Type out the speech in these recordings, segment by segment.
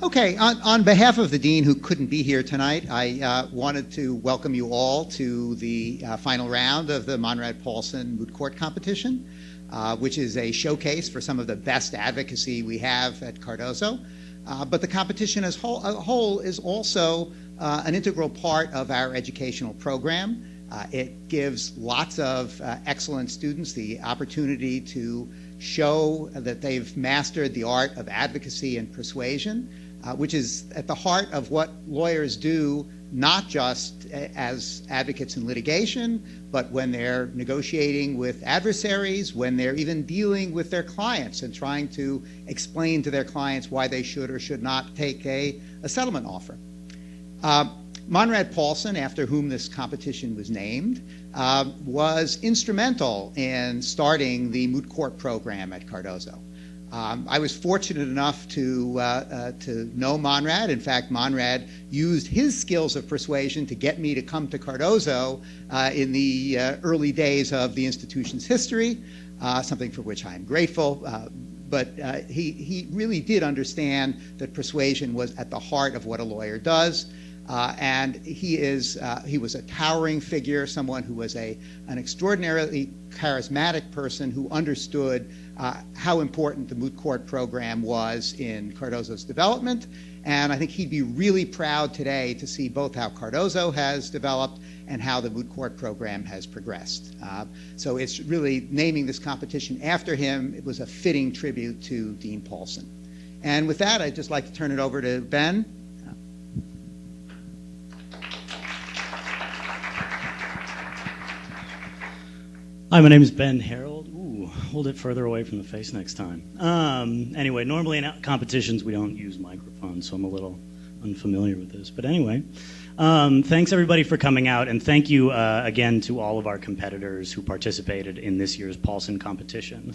Okay, on behalf of the Dean who couldn't be here tonight, I wanted to welcome you all to the final round of the Monrad Paulsen Moot Court Competition, which is a showcase for some of the best advocacy we have at Cardozo. But the competition as a whole is also an integral part of our educational program. It gives lots of excellent students the opportunity to show that they've mastered the art of advocacy and persuasion, which is at the heart of what lawyers do, not just as advocates in litigation, but when they're negotiating with adversaries, when they're even dealing with their clients and trying to explain to their clients why they should or should not take a settlement offer. Monrad Paulsen, after whom this competition was named, was instrumental in starting the moot court program at Cardozo. I was fortunate enough to know Monrad. In fact, Monrad used his skills of persuasion to get me to come to Cardozo in the early days of the institution's history, something for which I'm grateful. But he really did understand that persuasion was at the heart of what a lawyer does. And he was a towering figure, someone who was an extraordinarily charismatic person who understood how important the moot court program was in Cardozo's development. And I think he'd be really proud today to see both how Cardozo has developed and how the moot court program has progressed. So it's really naming this competition after him. It was a fitting tribute to Dean Paulsen. And with that, I'd just like to turn it over to Ben. Hi, my name is Ben Harold. Ooh, hold it further away from the face next time. Anyway, normally in competitions we don't use microphones, so I'm a little unfamiliar with this. But anyway, thanks everybody for coming out, and thank you again to all of our competitors who participated in this year's Paulsen competition.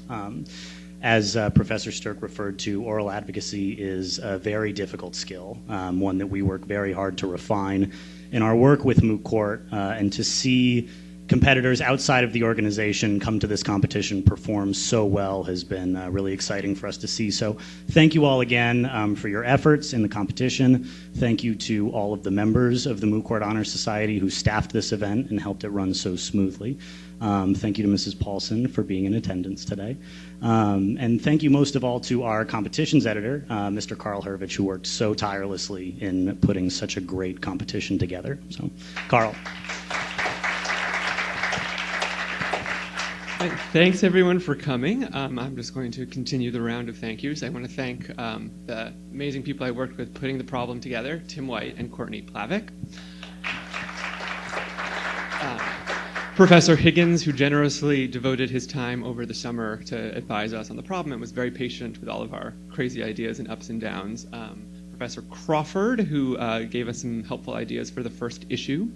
As Professor Stirk referred to, oral advocacy is a very difficult skill, one that we work very hard to refine in our work with moot court, and to see competitors outside of the organization come to this competition perform so well has been really exciting for us to see. So thank you all again for your efforts in the competition. Thank you to all of the members of the Moot Court Honor Society who staffed this event and helped it run so smoothly. Thank you to Mrs. Paulsen for being in attendance today. And thank you most of all to our competitions editor, Mr. Carl Hervich, who worked so tirelessly in putting such a great competition together. So, Carl. Thanks everyone for coming. I'm just going to continue the round of thank yous. I want to thank the amazing people I worked with putting the problem together, Tim White and Courtney Plavick. Professor Higgins, who generously devoted his time over the summer to advise us on the problem and was very patient with all of our crazy ideas and ups and downs. Professor Crawford, who gave us some helpful ideas for the first issue,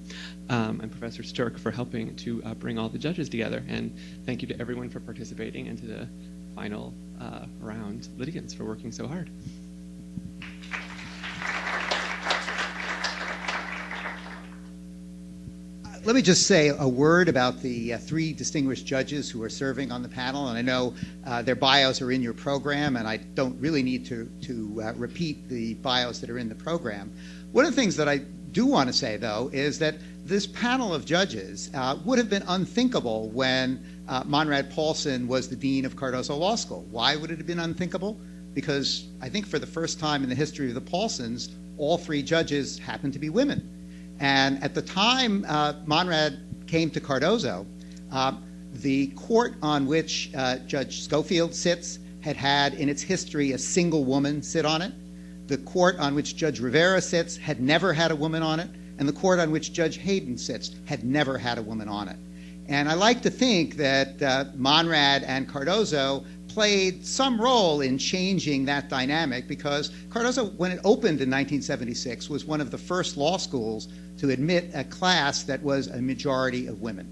and Professor Stirk for helping to bring all the judges together. And thank you to everyone for participating, and to the final round litigants for working so hard. Let me just say a word about the three distinguished judges who are serving on the panel, and I know their bios are in your program, and I don't really need to repeat the bios that are in the program. One of the things that I do want to say, though, is that this panel of judges would have been unthinkable when Monrad Paulsen was the dean of Cardozo Law School. Why would it have been unthinkable? Because I think for the first time in the history of the Paulsens, all three judges happened to be women. And at the time Monrad came to Cardozo, the court on which Judge Schofield sits had had in its history a single woman sit on it. The court on which Judge Rivera sits had never had a woman on it. And the court on which Judge Hayden sits had never had a woman on it. And I like to think that Monrad and Cardozo played some role in changing that dynamic, because Cardozo, when it opened in 1976, was one of the first law schools to admit a class that was a majority of women.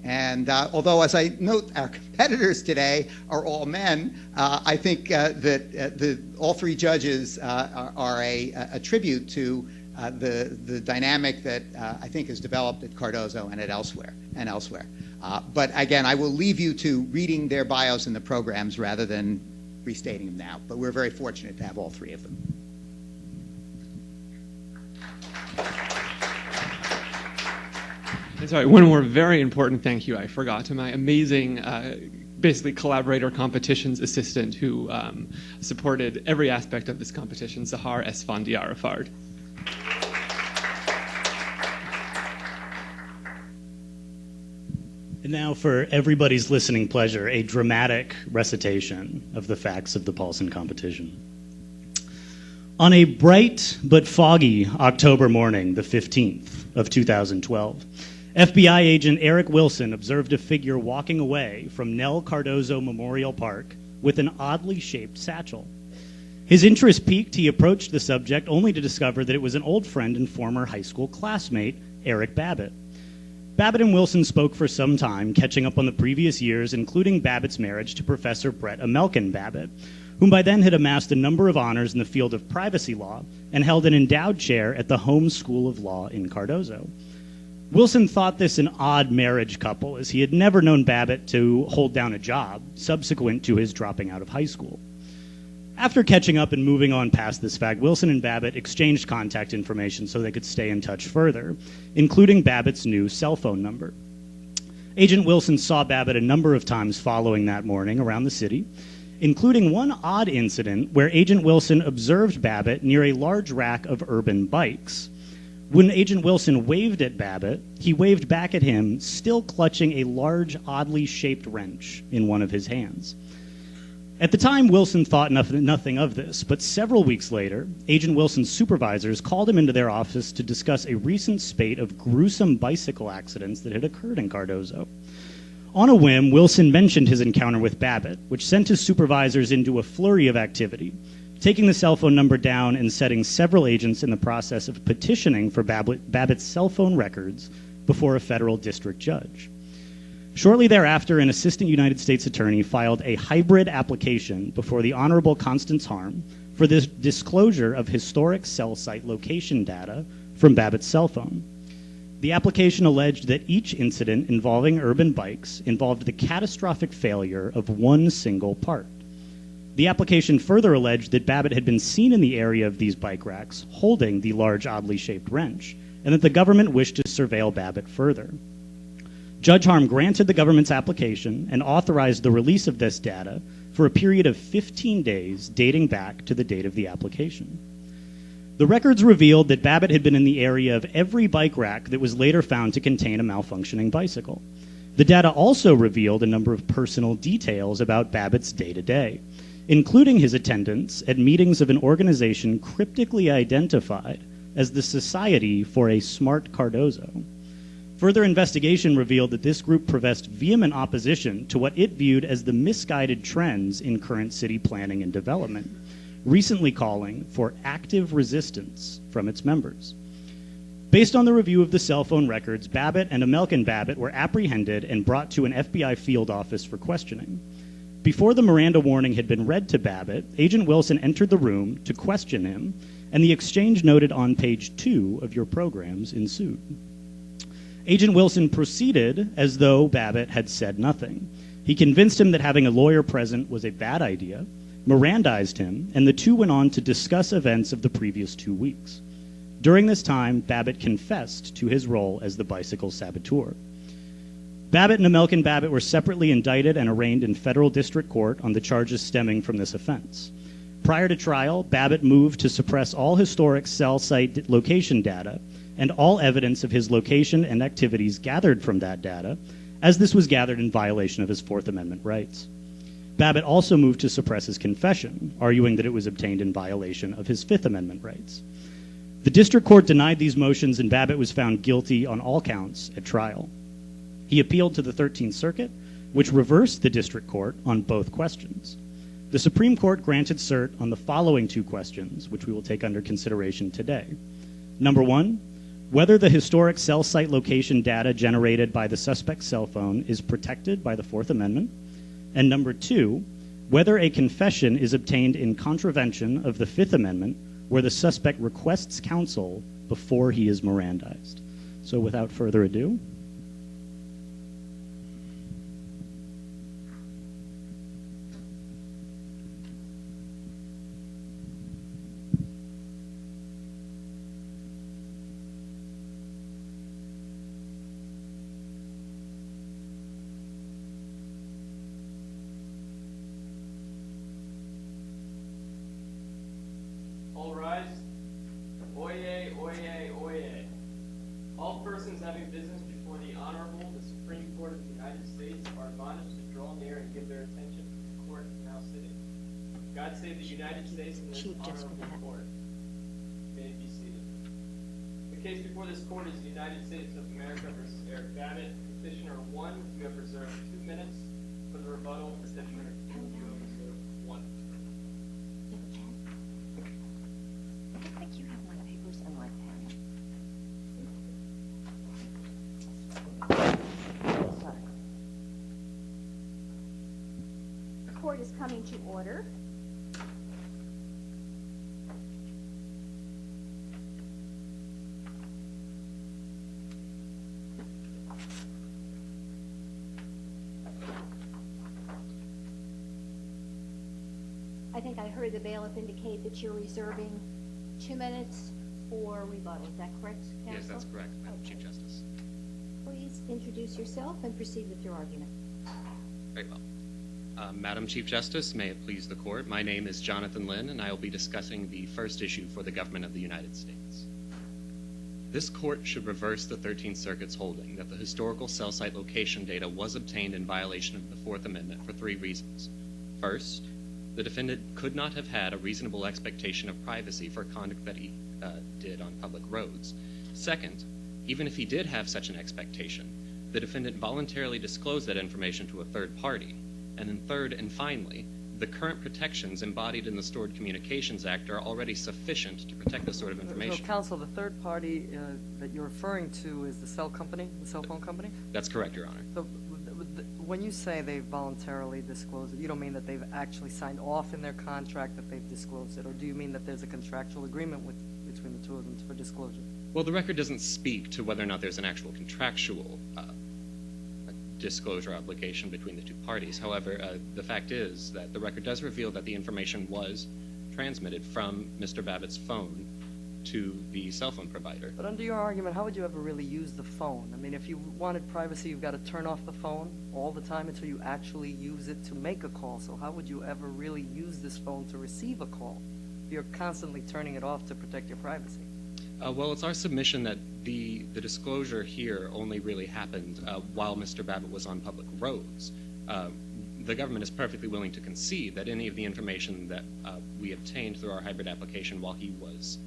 And although, as I note, our competitors today are all men, I think that all three judges are a tribute to the dynamic that I think has developed at Cardozo and elsewhere. But again, I will leave you to reading their bios in the programs rather than restating them now. But we're very fortunate to have all three of them. And sorry, one more very important thank you I forgot to my amazing basically collaborator competitions assistant who supported every aspect of this competition, Sahar Esfandiarafard. And now, for everybody's listening pleasure, a dramatic recitation of the facts of the Paulsen competition. On a bright but foggy October morning, the 15th of 2012, FBI agent Eric Wilson observed a figure walking away from Nell Cardozo Memorial Park with an oddly shaped satchel. His interest piqued, he approached the subject only to discover that it was an old friend and former high school classmate, Eric Babbitt. Babbitt and Wilson spoke for some time, catching up on the previous years, including Babbitt's marriage to Professor Brett Amelkin Babbitt, whom by then had amassed a number of honors in the field of privacy law and held an endowed chair at the Holmes School of Law in Cardozo. Wilson thought this an odd marriage couple, as he had never known Babbitt to hold down a job subsequent to his dropping out of high school. After catching up and moving on past this fact, Wilson and Babbitt exchanged contact information so they could stay in touch further, including Babbitt's new cell phone number. Agent Wilson saw Babbitt a number of times following that morning around the city, including one odd incident where Agent Wilson observed Babbitt near a large rack of urban bikes. When Agent Wilson waved at Babbitt, he waved back at him, still clutching a large, oddly shaped wrench in one of his hands. At the time, Wilson thought nothing of this, but several weeks later, Agent Wilson's supervisors called him into their office to discuss a recent spate of gruesome bicycle accidents that had occurred in Cardozo. On a whim, Wilson mentioned his encounter with Babbitt, which sent his supervisors into a flurry of activity, taking the cell phone number down and setting several agents in the process of petitioning for Babbitt's cell phone records before a federal district judge. Shortly thereafter, an assistant United States attorney filed a hybrid application before the Honorable Constance Harm for the disclosure of historic cell site location data from Babbitt's cell phone. The application alleged that each incident involving urban bikes involved the catastrophic failure of one single part. The application further alleged that Babbitt had been seen in the area of these bike racks holding the large, oddly shaped wrench, and that the government wished to surveil Babbitt further. Judge Harm granted the government's application and authorized the release of this data for a period of 15 days dating back to the date of the application. The records revealed that Babbitt had been in the area of every bike rack that was later found to contain a malfunctioning bicycle. The data also revealed a number of personal details about Babbitt's day-to-day, including his attendance at meetings of an organization cryptically identified as the Society for a Smart Cardozo. Further investigation revealed that this group professed vehement opposition to what it viewed as the misguided trends in current city planning and development, recently calling for active resistance from its members. Based on the review of the cell phone records, Babbitt and Amelkin Babbitt were apprehended and brought to an FBI field office for questioning. Before the Miranda warning had been read to Babbitt, Agent Wilson entered the room to question him, and the exchange noted on page 2 of your programs ensued. Agent Wilson proceeded as though Babbitt had said nothing. He convinced him that having a lawyer present was a bad idea, Mirandized him, and the two went on to discuss events of the previous 2 weeks. During this time, Babbitt confessed to his role as the bicycle saboteur. Babbitt and Amelkin Babbitt were separately indicted and arraigned in federal district court on the charges stemming from this offense. Prior to trial, Babbitt moved to suppress all historic cell site location data and all evidence of his location and activities gathered from that data, as this was gathered in violation of his Fourth Amendment rights. Babbitt also moved to suppress his confession, arguing that it was obtained in violation of his Fifth Amendment rights. The district court denied these motions, and Babbitt was found guilty on all counts at trial. He appealed to the 13th Circuit, which reversed the district court on both questions. The Supreme Court granted cert on the following 2 questions, which we will take under consideration today. Number 1, whether the historic cell site location data generated by the suspect's cell phone is protected by the Fourth Amendment. And number 2, whether a confession is obtained in contravention of the Fifth Amendment where the suspect requests counsel before he is Mirandized. So without further ado, All rise. Oyez, oyez, oyez. All persons having business before the Honorable, the Supreme Court of the United States are admonished to draw near and give their attention to the court now sitting. God save the United States and this honorable court. May be seated. The case before this court is the United States of America versus Eric Babbitt. Petitioner 1, you have reserved 2 minutes. For the rebuttal, petitioner 2, you have reserved 1. I think you have my papers and my pen. Sorry. The court is coming to order. I think I heard the bailiff indicate that you're reserving 2 minutes for rebuttal. Is that correct, counsel? Yes, that's correct, Madam Chief Justice. Please introduce yourself and proceed with your argument. Very well. Madam Chief Justice, may it please the court, my name is Jonathan Lynn, and I will be discussing the first issue for the government of the United States. This court should reverse the 13th Circuit's holding that the historical cell site location data was obtained in violation of the Fourth Amendment for 3 reasons. First, the defendant could not have had a reasonable expectation of privacy for conduct that he did on public roads. Second, even if he did have such an expectation, the defendant voluntarily disclosed that information to a third party. And then third and finally, the current protections embodied in the Stored Communications Act are already sufficient to protect this sort of information. So, counsel, the third party that you're referring to is the cell company, the cell phone company? That's correct, Your Honor. So, when you say they voluntarily disclosed it, you don't mean that they've actually signed off in their contract that they've disclosed it, or do you mean that there's a contractual agreement between the two of them for disclosure? Well, the record doesn't speak to whether or not there's an actual contractual disclosure obligation between the two parties. However, the fact is that the record does reveal that the information was transmitted from Mr. Babbitt's phone to the cell phone provider. But under your argument, how would you ever really use the phone? I mean, if you wanted privacy, you've got to turn off the phone all the time until you actually use it to make a call. So how would you ever really use this phone to receive a call if you're constantly turning it off to protect your privacy? Well, it's our submission that the disclosure here only really happened while Mr. Babbitt was on public roads. The government is perfectly willing to concede that any of the information that we obtained through our hybrid application while he was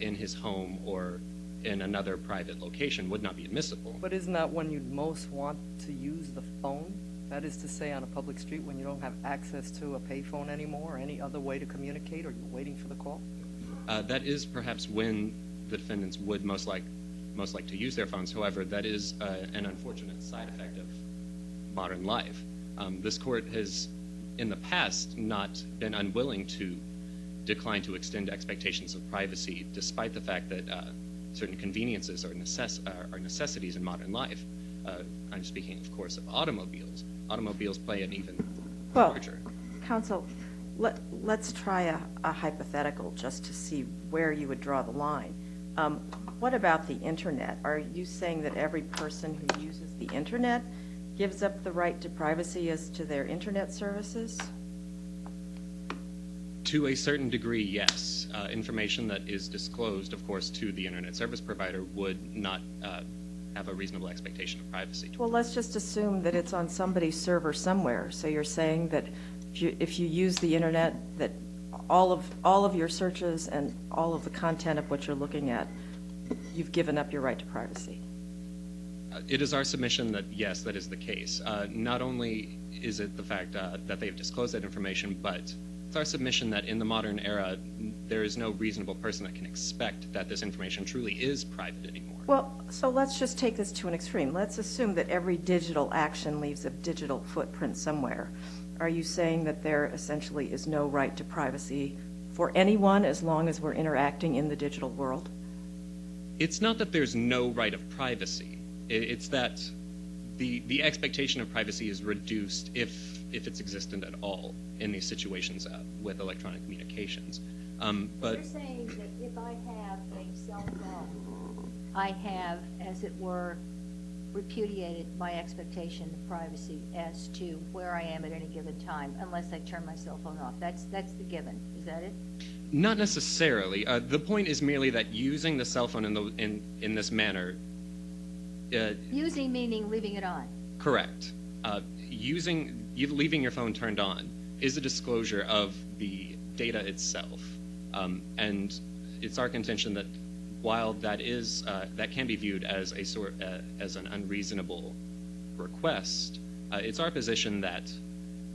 in his home or in another private location would not be admissible. But isn't that when you'd most want to use the phone? That is to say, on a public street when you don't have access to a payphone anymore or any other way to communicate, or you're waiting for the call? That is perhaps when the defendants would most like to use their phones. However, that is an unfortunate side effect of modern life. This court has, in the past, not been unwilling to decline to extend expectations of privacy, despite the fact that certain conveniences are necessities in modern life. I'm speaking, of course, of automobiles. Automobiles play an even larger. Counsel, let's try a hypothetical just to see where you would draw the line. What about the internet? Are you saying that every person who uses the internet gives up the right to privacy as to their internet services? To a certain degree, yes. Information that is disclosed, of course, to the internet service provider would not have a reasonable expectation of privacy. Well, let's just assume that it's on somebody's server somewhere. So you're saying that if you use the internet, that all of your searches and all of the content of what you're looking at, you've given up your right to privacy. It is our submission that, yes, that is the case. Not only is it the fact that they've disclosed that information, but It's our submission that in the modern era, there is no reasonable person that can expect that this information truly is private anymore. Well, so let's just take this to an extreme. Let's assume that every digital action leaves a digital footprint somewhere. Are you saying that there essentially is no right to privacy for anyone as long as we're interacting in the digital world? It's not that there's no right of privacy. It's that the expectation of privacy is reduced if it's existent at all in these situations with electronic communications. But you're saying that if I have a cell phone, I have, as it were, repudiated my expectation of privacy as to where I am at any given time, unless I turn my cell phone off. That's the given. Is that it? Not necessarily. The point is merely that using the cell phone in this manner. Using meaning leaving it on. Correct. Leaving your phone turned on is a disclosure of the data itself, and it's our contention that while that can be viewed as as an unreasonable request, it's our position that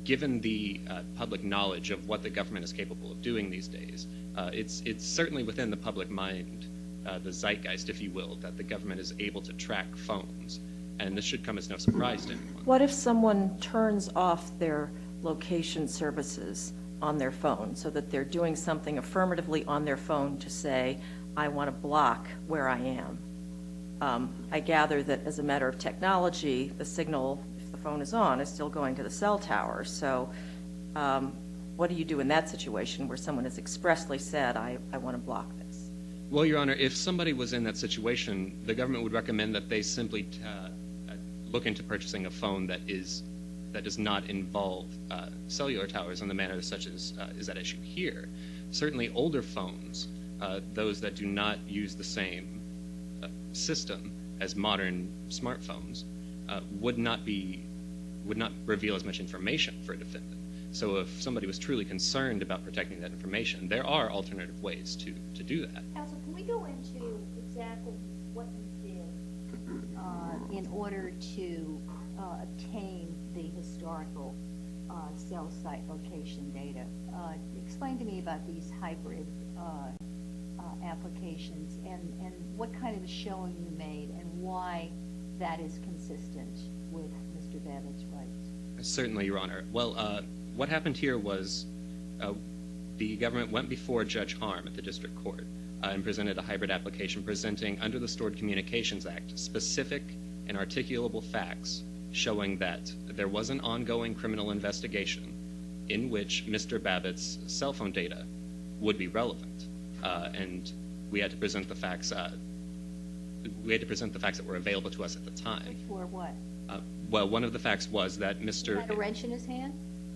given the public knowledge of what the government is capable of doing these days, it's certainly within the public mind, the zeitgeist, if you will, that the government is able to track phones, and this should come as no surprise to anyone. What if someone turns off their location services on their phone so that they're doing something affirmatively on their phone to say, I want to block where I am? I gather that as a matter of technology, the signal, if the phone is on, is still going to the cell tower. So what do you do in that situation where someone has expressly said, I want to block this? Well, Your Honor, if somebody was in that situation, the government would recommend that they simply look into purchasing a phone that does not involve cellular towers in the manner such as is at issue here. Certainly older phones, those that do not use the same system as modern smartphones, would not reveal as much information for a defendant. So if somebody was truly concerned about protecting that information, there are alternative ways to do that. Counsel, can we go into exactly what you did in order to obtain the historical cell site location data? Explain to me about these hybrid applications and what kind of a showing you made and why that is consistent with Mr. Babbitt's rights. Certainly, Your Honor. Well, what happened here was the government went before Judge Harm at the district court and presented a hybrid application presenting, under the Stored Communications Act, specific and articulable facts showing that there was an ongoing criminal investigation in which Mr. Babbitt's cell phone data would be relevant, and we had to present the facts. We had to present the facts that were available to us at the time. For what? Well, one of the facts was that Mr. He had a wrench in his hand?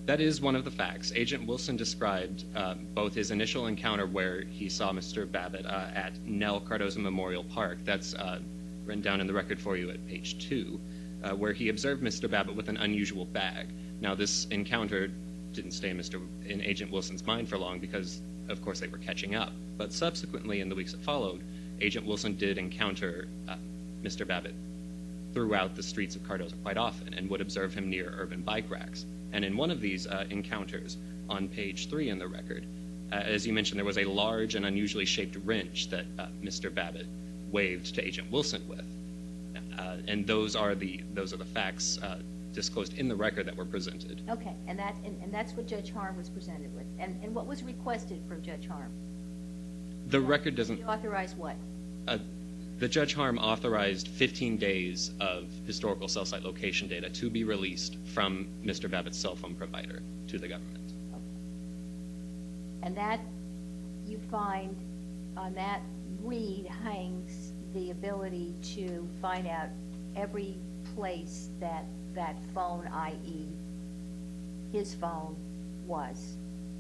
That is one of the facts. Agent Wilson described both his initial encounter where he saw Mr. Babbitt at Nell Cardozo Memorial Park. That's written down in the record for you at page 2, where he observed Mr. Babbitt with an unusual bag. Now, this encounter didn't stay in Agent Wilson's mind for long because, of course, they were catching up. But subsequently, in the weeks that followed, Agent Wilson did encounter Mr. Babbitt throughout the streets of Cardozo quite often and would observe him near urban bike racks. And in one of these encounters, on page 3 in the record, as you mentioned, there was a large and unusually shaped wrench that Mr. Babbitt waved to Agent Wilson with. And those are the facts disclosed in the record that were presented. Okay, and that's what Judge Harm was presented with. And what was requested from Judge Harm? The record doesn't... He authorized what? The Judge Harm authorized 15 days of historical cell site location data to be released from Mr. Babbitt's cell phone provider to the government. Okay. And that, you find, on that read hangs the ability to find out every place that that phone, i.e. his phone, was,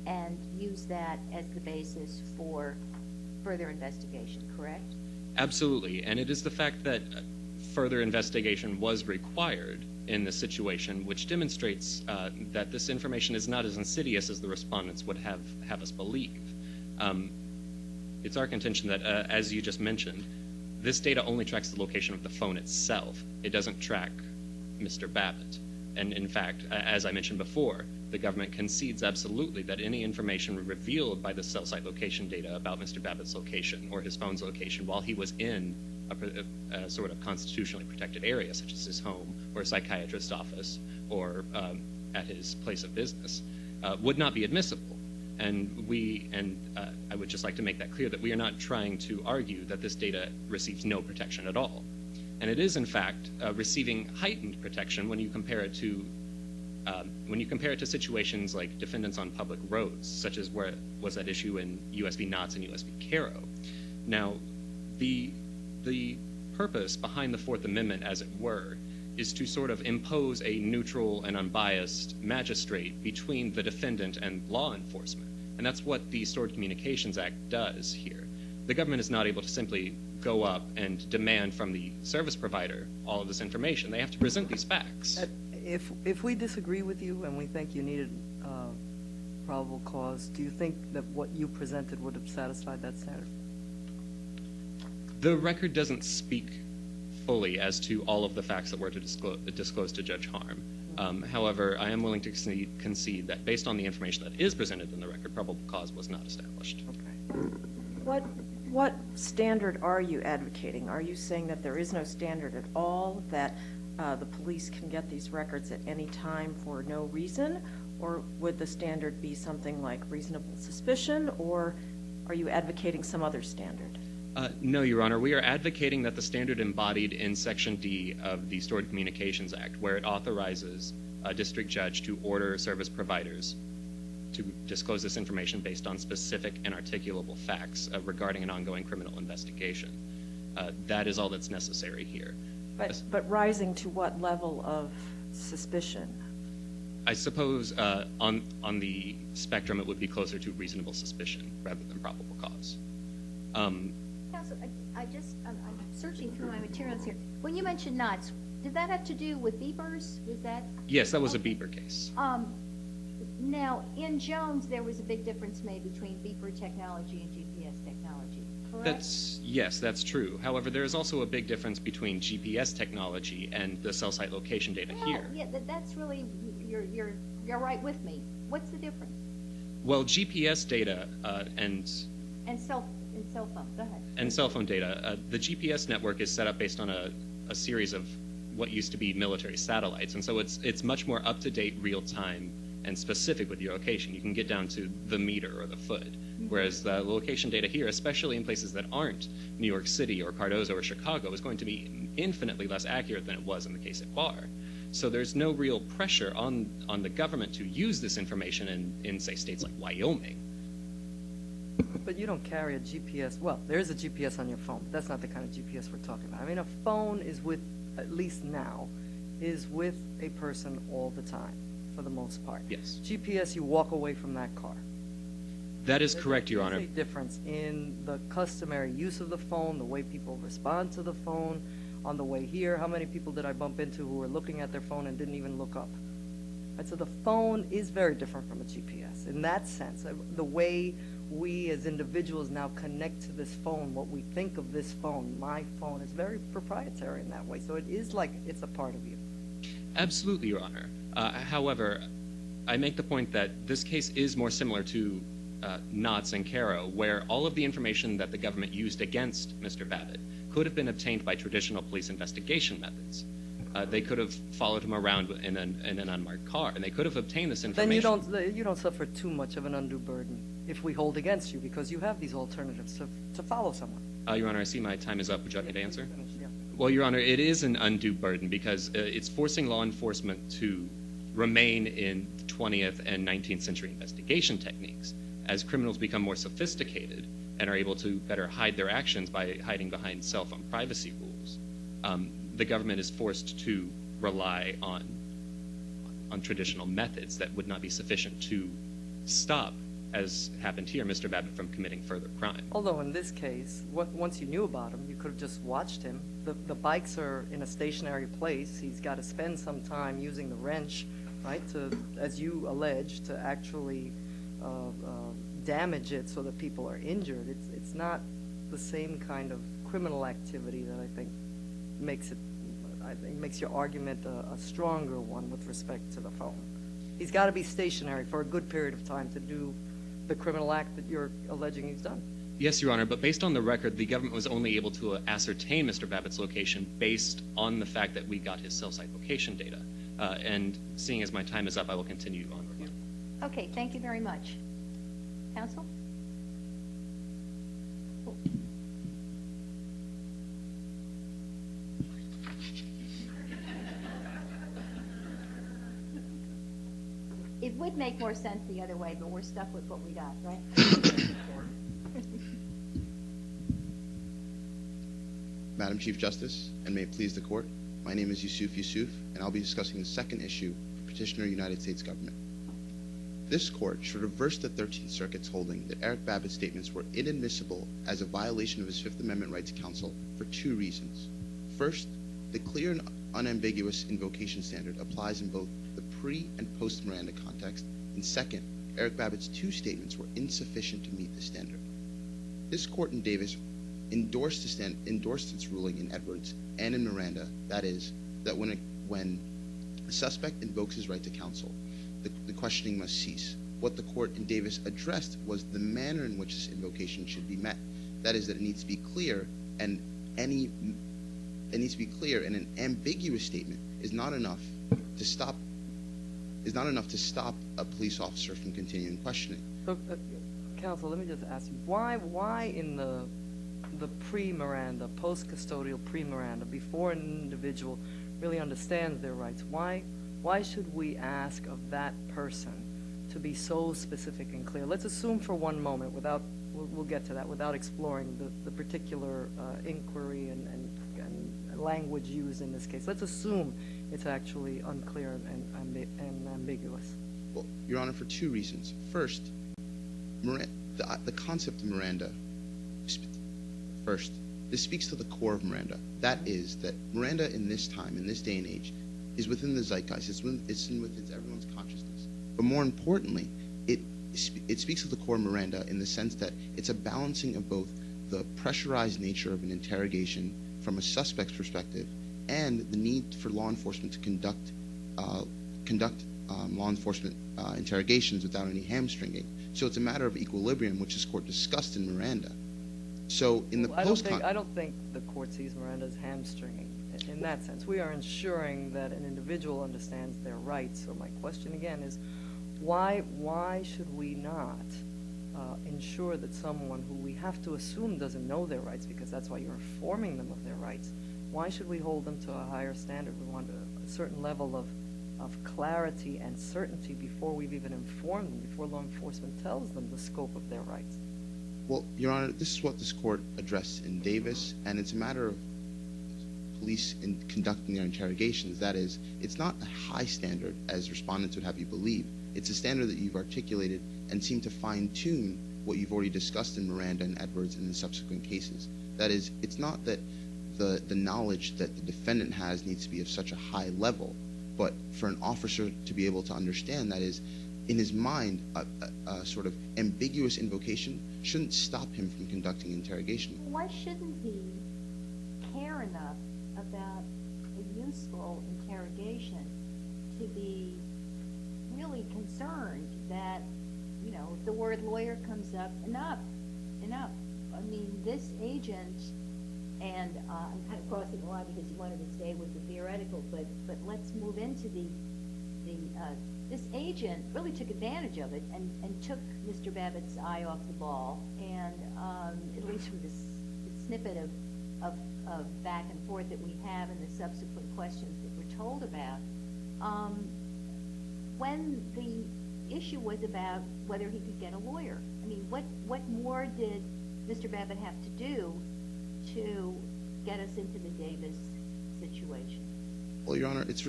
and use that as the basis for further investigation, correct? Absolutely, and it is the fact that further investigation was required in this situation, which demonstrates that this information is not as insidious as the respondents would have us believe. It's our contention that, as you just mentioned, this data only tracks the location of the phone itself. It doesn't track Mr. Babbitt. And in fact, as I mentioned before, the government concedes absolutely that any information revealed by the cell site location data about Mr. Babbitt's location or his phone's location while he was in a sort of constitutionally protected area, such as his home or a psychiatrist's office or at his place of business, would not be admissible. And I would just like to make that clear that we are not trying to argue that this data receives no protection at all. And it is, in fact, receiving heightened protection when you compare it to situations like defendants on public roads, such as where it was at issue in U.S. v. Knotts and U.S. v. Caro. Now, the purpose behind the Fourth Amendment, as it were, is to sort of impose a neutral and unbiased magistrate between the defendant and law enforcement. And that's what the Stored Communications Act does here. The government is not able to simply go up and demand from the service provider all of this information. They have to present these facts. If we disagree with you and we think you needed probable cause, do you think that what you presented would have satisfied that standard? The record doesn't speak fully as to all of the facts that were to disclose to Judge Harm. However, I am willing to concede that based on the information that is presented in the record, probable cause was not established. Okay. What standard are you advocating? Are you saying that there is no standard at all, that the police can get these records at any time for no reason? Or would the standard be something like reasonable suspicion? Or are you advocating some other standard? No, Your Honor. We are advocating that the standard embodied in Section D of the Stored Communications Act, where it authorizes a district judge to order service providers to disclose this information based on specific and articulable facts regarding an ongoing criminal investigation. That is all that's necessary here. But rising to what level of suspicion? I suppose on the spectrum it would be closer to reasonable suspicion rather than probable cause. Counsel, I'm searching through my materials here. When you mentioned Knotts, did that have to do with beepers? Was that? Yes, that was a beeper case. Now, in Jones, there was a big difference made between beeper technology and GPS technology, correct? Yes, that's true. However, there is also a big difference between GPS technology and the cell site location data here. Yeah, that's really, you're right with me. What's the difference? Well, GPS data and cell phone, go ahead. And cell phone data. The GPS network is set up based on a series of what used to be military satellites, and so it's much more up-to-date, real-time, and specific with your location. You can get down to the meter or the foot, whereas the location data here, especially in places that aren't New York City or Cardozo or Chicago, is going to be infinitely less accurate than it was in the case at Barr. So there's no real pressure on the government to use this information in say, states like Wyoming. But you don't carry a GPS. Well, there is a GPS on your phone, but that's not the kind of GPS we're talking about. I mean, a phone is with, at least now, is with a person all the time, for the most part. Yes. GPS, you walk away from that car. That is correct, Your Honor. There's a difference in the customary use of the phone, the way people respond to the phone. On the way here, how many people did I bump into who were looking at their phone and didn't even look up? Right, so the phone is very different from a GPS. In that sense, the way we as individuals now connect to this phone, what we think of this phone, my phone, is very proprietary in that way. So it is like it's a part of you. Absolutely, Your Honor. However, I make the point that this case is more similar to Knotts and Caro, where all of the information that the government used against Mr. Babbitt could have been obtained by traditional police investigation methods. They could have followed him around in an unmarked car, and they could have obtained this information. Then you don't suffer too much of an undue burden if we hold against you, because you have these alternatives to follow someone. Your Honor, I see my time is up. Would you like me to answer? Yeah. Well, Your Honor, it is an undue burden because it's forcing law enforcement to remain in 20th and 19th century investigation techniques. As criminals become more sophisticated and are able to better hide their actions by hiding behind cell phone privacy rules, the government is forced to rely on traditional methods that would not be sufficient to stop, as happened here, Mr. Babbitt from committing further crime. Although in this case, once you knew about him, you could have just watched him. The bikes are in a stationary place. He's got to spend some time using the wrench, right, to, as you allege, to actually damage it so that people are injured. It's not the same kind of criminal activity that I think makes your argument a stronger one with respect to the phone. He's got to be stationary for a good period of time to do the criminal act that you're alleging he's done. Yes, Your Honor, but based on the record, the government was only able to ascertain Mr. Babbitt's location based on the fact that we got his cell site location data. And seeing as my time is up, I will continue on review. Okay, thank you very much. Counsel? It would make more sense the other way, but we're stuck with what we got, right? Madam Chief Justice, and may it please the court, my name is Yusuf, and I'll be discussing the second issue for Petitioner United States Government. This court should reverse the 13th Circuit's holding that Eric Babbitt's statements were inadmissible as a violation of his Fifth Amendment right to counsel for two reasons. First, the clear and unambiguous invocation standard applies in both the pre- and post-Miranda context, and second, Eric Babbitt's two statements were insufficient to meet the standard. This court in Davis endorsed its ruling in Edwards and in Miranda, that is, that when a suspect invokes his right to counsel, the questioning must cease. What the court in Davis addressed was the manner in which this invocation should be met. That is, that it needs to be clear, and an ambiguous statement is not enough to stop a police officer from continuing questioning. So, counsel, let me just ask you, why in the pre-Miranda, post-custodial pre-Miranda, before an individual really understands their rights, why should we ask of that person to be so specific and clear? Let's assume for one moment, we'll get to that, without exploring the particular inquiry and language used in this case. Let's assume it's actually unclear and ambiguous. Well, Your Honor, for two reasons. First, the concept of Miranda, this speaks to the core of Miranda. That is that Miranda in this time, in this day and age, is within the zeitgeist. It's within everyone's consciousness. But more importantly, it speaks to the core of Miranda in the sense that it's a balancing of both the pressurized nature of an interrogation from a suspect's perspective and the need for law enforcement to conduct law enforcement interrogations without any hamstringing. So it's a matter of equilibrium, which this court discussed in Miranda. So in the I don't think the court sees Miranda as hamstringing in that sense. We are ensuring that an individual understands their rights. So my question again is, why should we not ensure that someone who we have to assume doesn't know their rights, because that's why you're informing them of their rights, why should we hold them to a higher standard? We want a certain level of clarity and certainty before we've even informed them, before law enforcement tells them the scope of their rights. Well, Your Honor, this is what this court addressed in Davis, and it's a matter of police in conducting their interrogations. That is, it's not a high standard, as respondents would have you believe. It's a standard that you've articulated and seem to fine-tune what you've already discussed in Miranda and Edwards in the subsequent cases. That is, it's not that the knowledge that the defendant has needs to be of such a high level, but for an officer to be able to understand, that is, in his mind, a sort of ambiguous invocation shouldn't stop him from conducting interrogation. Why shouldn't he care enough about a useful interrogation to be really concerned that, if the word lawyer comes up, enough. I mean, this agent, and I'm kind of crossing the line because you wanted to stay with the theoretical, but let's move into this agent really took advantage of it and took Mr. Babbitt's eye off the ball, and at least from this snippet of back and forth that we have and the subsequent questions that we're told about, when the issue was about whether he could get a lawyer. I mean, what more did Mr. Babbitt have to do to get us into the Davis situation? Well, Your Honor, it's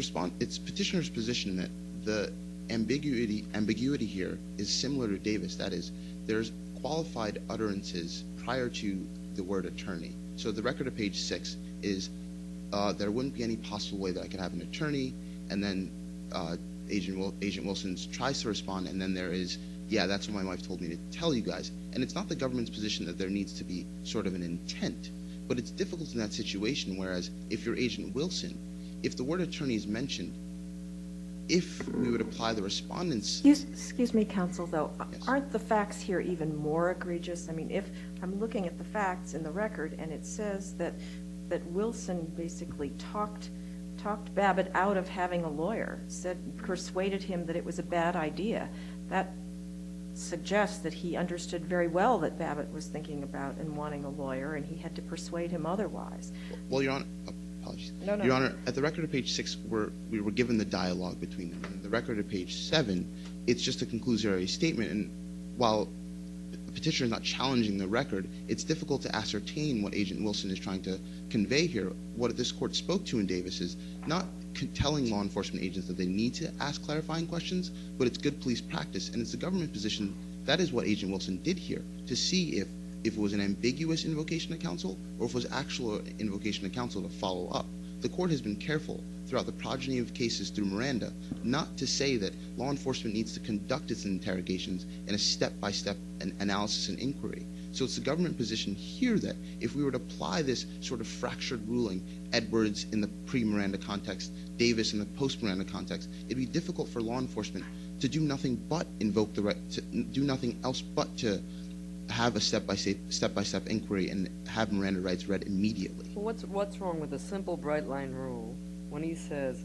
petitioner's position that the ambiguity here is similar to Davis. That is, there's qualified utterances prior to the word attorney. So the record of page 6 is there wouldn't be any possible way that I could have an attorney, and then Agent Wilson tries to respond, and then there is, yeah, that's what my wife told me to tell you guys. And it's not the government's position that there needs to be sort of an intent, but it's difficult in that situation, whereas if you're Agent Wilson, if the word attorney is mentioned, if we would apply the respondents. Excuse me, counsel, though. Yes. Aren't the facts here even more egregious? I mean, if I'm looking at the facts in the record, and it says that Wilson basically talked Babbitt out of having a lawyer, persuaded him that it was a bad idea. That suggests that he understood very well that Babbitt was thinking about and wanting a lawyer, and he had to persuade him otherwise. Well, Your Honor, apologies. No. Your Honor, at the record of page 6, we were given the dialogue between them. And the record of page 7, it's just a conclusory statement. And while the petitioner is not challenging the record, it's difficult to ascertain what Agent Wilson is trying to convey here. What this court spoke to in Davis is not telling law enforcement agents that they need to ask clarifying questions, but it's good police practice. And it's the government position that is what Agent Wilson did here, to see if it was an ambiguous invocation of counsel or if it was actual invocation of counsel to follow up. The court has been careful throughout the progeny of cases through Miranda not to say that law enforcement needs to conduct its interrogations in a step-by-step analysis and inquiry. So it's the government position here that if we were to apply this sort of fractured ruling, Edwards in the pre-Miranda context, Davis in the post-Miranda context, it'd be difficult for law enforcement to do nothing but invoke the right, to do nothing else but to have a step-by-step inquiry and have Miranda rights read immediately. Well, what's wrong with a simple bright line rule when he says,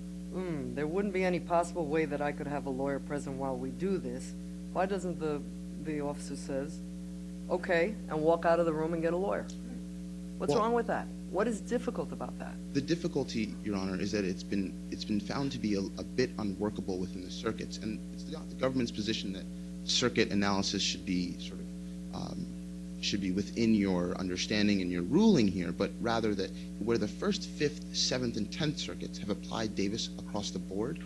there wouldn't be any possible way that I could have a lawyer present while we do this? Why doesn't the officer says, okay, and walk out of the room and get a lawyer? What's wrong with that? What is difficult about that? The difficulty, Your Honor, is that it's been found to be a bit unworkable within the circuits, and it's the government's position that circuit analysis should be should be within your understanding and your ruling here, but rather that where the First, Fifth, Seventh, and 10th circuits have applied Davis across the board,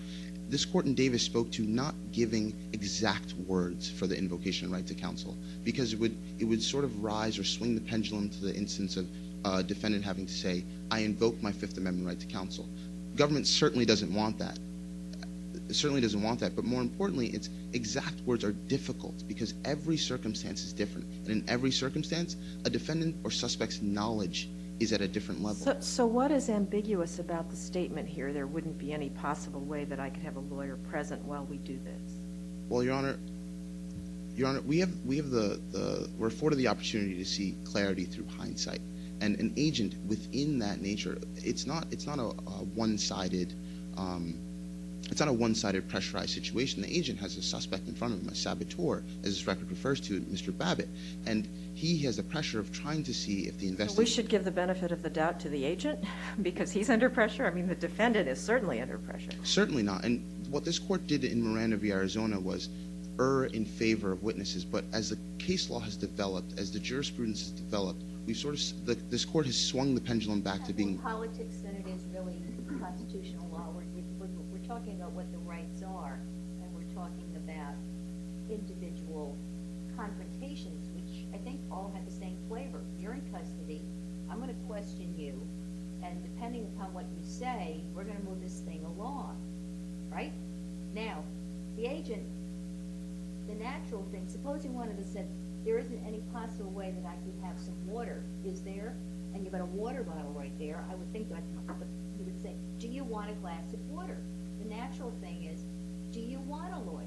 this court in Davis spoke to not giving exact words for the invocation of right to counsel, because it would sort of rise or swing the pendulum to the instance of a defendant having to say, I invoke my Fifth Amendment right to counsel. Government certainly doesn't want that. But more importantly, its exact words are difficult because every circumstance is different. And in every circumstance, a defendant or suspect's knowledge is at a different level. So what is ambiguous about the statement here? There wouldn't be any possible way that I could have a lawyer present while we do this. Well, Your Honor, we're afforded the opportunity to see clarity through hindsight. And an agent within that nature, it's not a one-sided pressurized situation. The agent has a suspect in front of him, a saboteur, as this record refers to, Mr. Babbitt, and he has the pressure of trying to see if the investigation... We should give the benefit of the doubt to the agent because he's under pressure? I mean, the defendant is certainly under pressure. Certainly not. And what this court did in Miranda v. Arizona was err in favor of witnesses, but as the case law has developed, as the jurisprudence has developed, this court has swung the pendulum back to being... More politics than it is really constitutional law. We're talking about what the rights are, and we're talking about individual confrontations, which I think all have the same flavor. You're in custody. I'm going to question you, and depending upon what you say, we're going to move this thing along, right? Now, the agent, the natural thing, supposing one of us said, there isn't any possible way that I could have some water, is there? And you've got a water bottle right there. I would think that you would say, do you want a glass of water? The natural thing is, do you want a lawyer?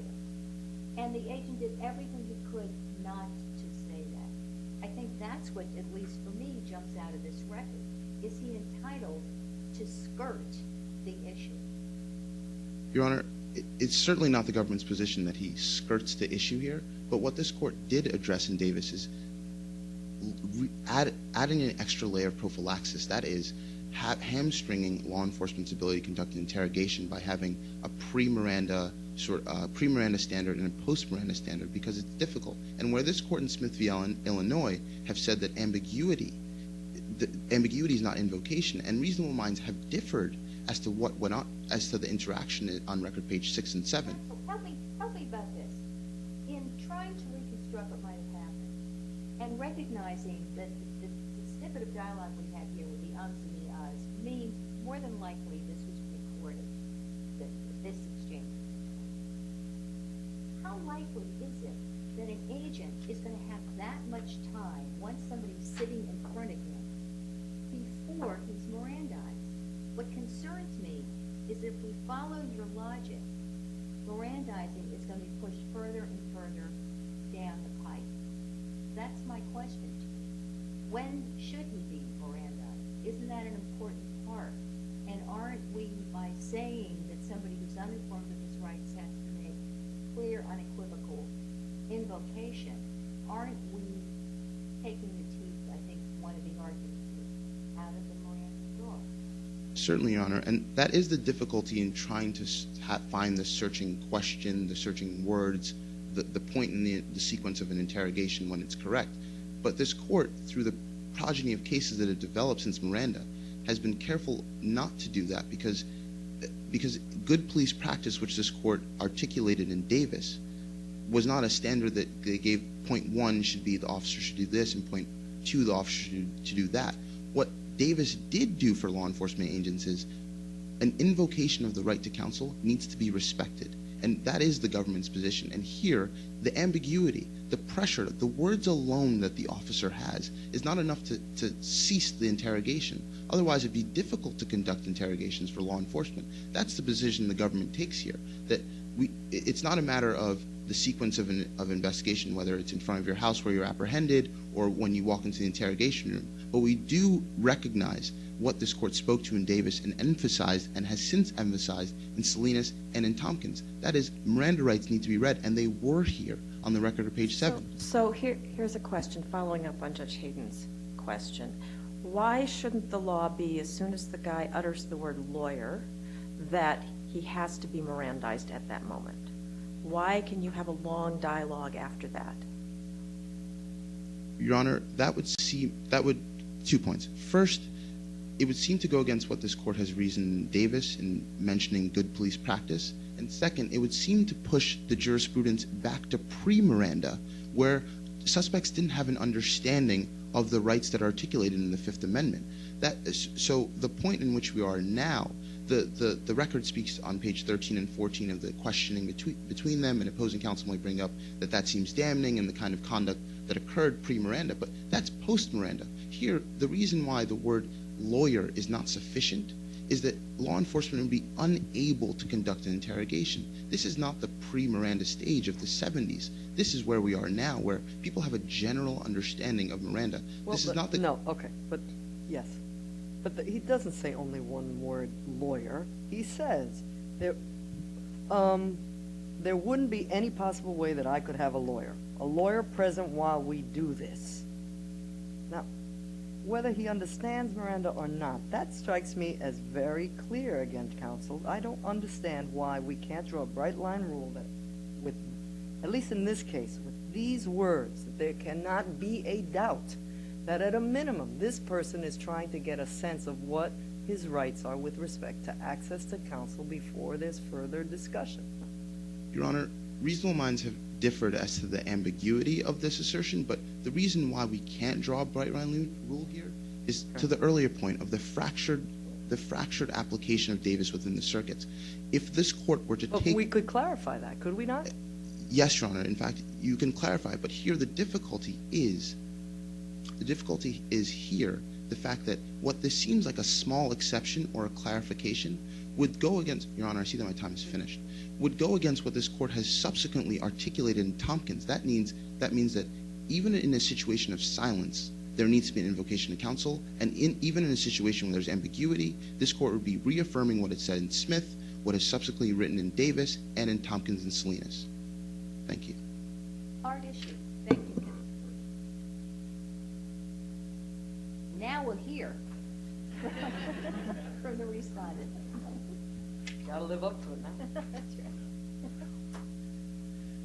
And the agent did everything he could not to say that. I think that's what, at least for me, jumps out of this record. Is he entitled to skirt the issue? Your Honor, it's certainly not the government's position that he skirts the issue here, but what this court did address in Davis is adding an extra layer of prophylaxis, that is, hamstringing law enforcement's ability to conduct an interrogation by having a pre-Miranda standard and a post-Miranda standard, because it's difficult. And where this court in Smith v. Illinois have said that ambiguity is not invocation, and reasonable minds have differed as to what went on, as to the interaction on record page 6 and 7. Help me about this. In trying to reconstruct what might have happened, and recognizing that the snippet of dialogue we had here with the ums and the ahs means more than likely this was recorded, this exchange. How likely is it that an agent is going to have that much time once somebody's sitting in front of him before he's Mirandized? What concerns me is if we follow your logic Mirandizing is going to be pushed further and further down the pipe. That's my question to you. When should he be Mirandized? Isn't that an important part? And aren't we, by saying that somebody who's uninformed of his rights has to make clear, unequivocal invocation, aren't we taking the teeth, I think one of the arguments is, out of the Miranda drawer? Certainly, Your Honor, and that is the difficulty in trying to find the searching question, the searching words, the point in the sequence of an interrogation when it's correct. But this court, through the progeny of cases that have developed since Miranda, has been careful not to do that because good police practice, which this court articulated in Davis, was not a standard that they gave point one should be the officer should do this and point two the officer should do that. What Davis did do for law enforcement agents is an invocation of the right to counsel needs to be respected. And that is the government's position. And here, the ambiguity, the pressure, the words alone that the officer has is not enough to cease the interrogation. Otherwise, it'd be difficult to conduct interrogations for law enforcement. That's the position the government takes here, that it's not a matter of the sequence of investigation, whether it's in front of your house where you're apprehended or when you walk into the interrogation room. But we do recognize what this court spoke to in Davis and emphasized and has since emphasized in Salinas and in Tompkins. That is, Miranda rights need to be read, and they were here on the record of page 7. So here's a question following up on Judge Hayden's question. Why shouldn't the law be, as soon as the guy utters the word lawyer, that he has to be Mirandized at that moment? Why can you have a long dialogue after that? Your Honor, that would 2 points. First, it would seem to go against what this court has reasoned in Davis in mentioning good police practice. And second, it would seem to push the jurisprudence back to pre-Miranda, where suspects didn't have an understanding of the rights that are articulated in the Fifth Amendment. So the point in which we are now, the record speaks on page 13 and 14 of the questioning between them, and opposing counsel might bring up that seems damning and the kind of conduct that occurred pre-Miranda, but that's post-Miranda. Here, the reason why the word lawyer is not sufficient is that law enforcement would be unable to conduct an interrogation. This is not the pre-Miranda stage of the 70s. This is where we are now, where people have a general understanding of Miranda. Well, this is not the... No, okay, but yes. But he doesn't say only one word, lawyer. He says there wouldn't be any possible way that I could have a lawyer present while we do this. Now, whether he understands Miranda or not, that strikes me as very clear against counsel. I don't understand why we can't draw a bright line rule that, with, at least in this case, with these words, that there cannot be a doubt that at a minimum this person is trying to get a sense of what his rights are with respect to access to counsel before there's further discussion. Your Honor, reasonable minds have differed as to the ambiguity of this assertion, but the reason why we can't draw a bright line rule here is to the earlier point of the fractured application of Davis within the circuits. If this court were to take... we could clarify that, could we not? Yes, Your Honor. In fact, you can clarify, but here the difficulty is here the fact that what this seems like a small exception or a clarification would go against, Your Honor, I see that my time is finished, would go against what this court has subsequently articulated in Tompkins. That means that even in a situation of silence, there needs to be an invocation to counsel, and even in a situation where there's ambiguity, this court would be reaffirming what it said in Smith, what is subsequently written in Davis, and in Tompkins and Salinas. Thank you. Hard issue. Thank you. Now we'll hear from the respondent. Gotta live up to it now. That's right.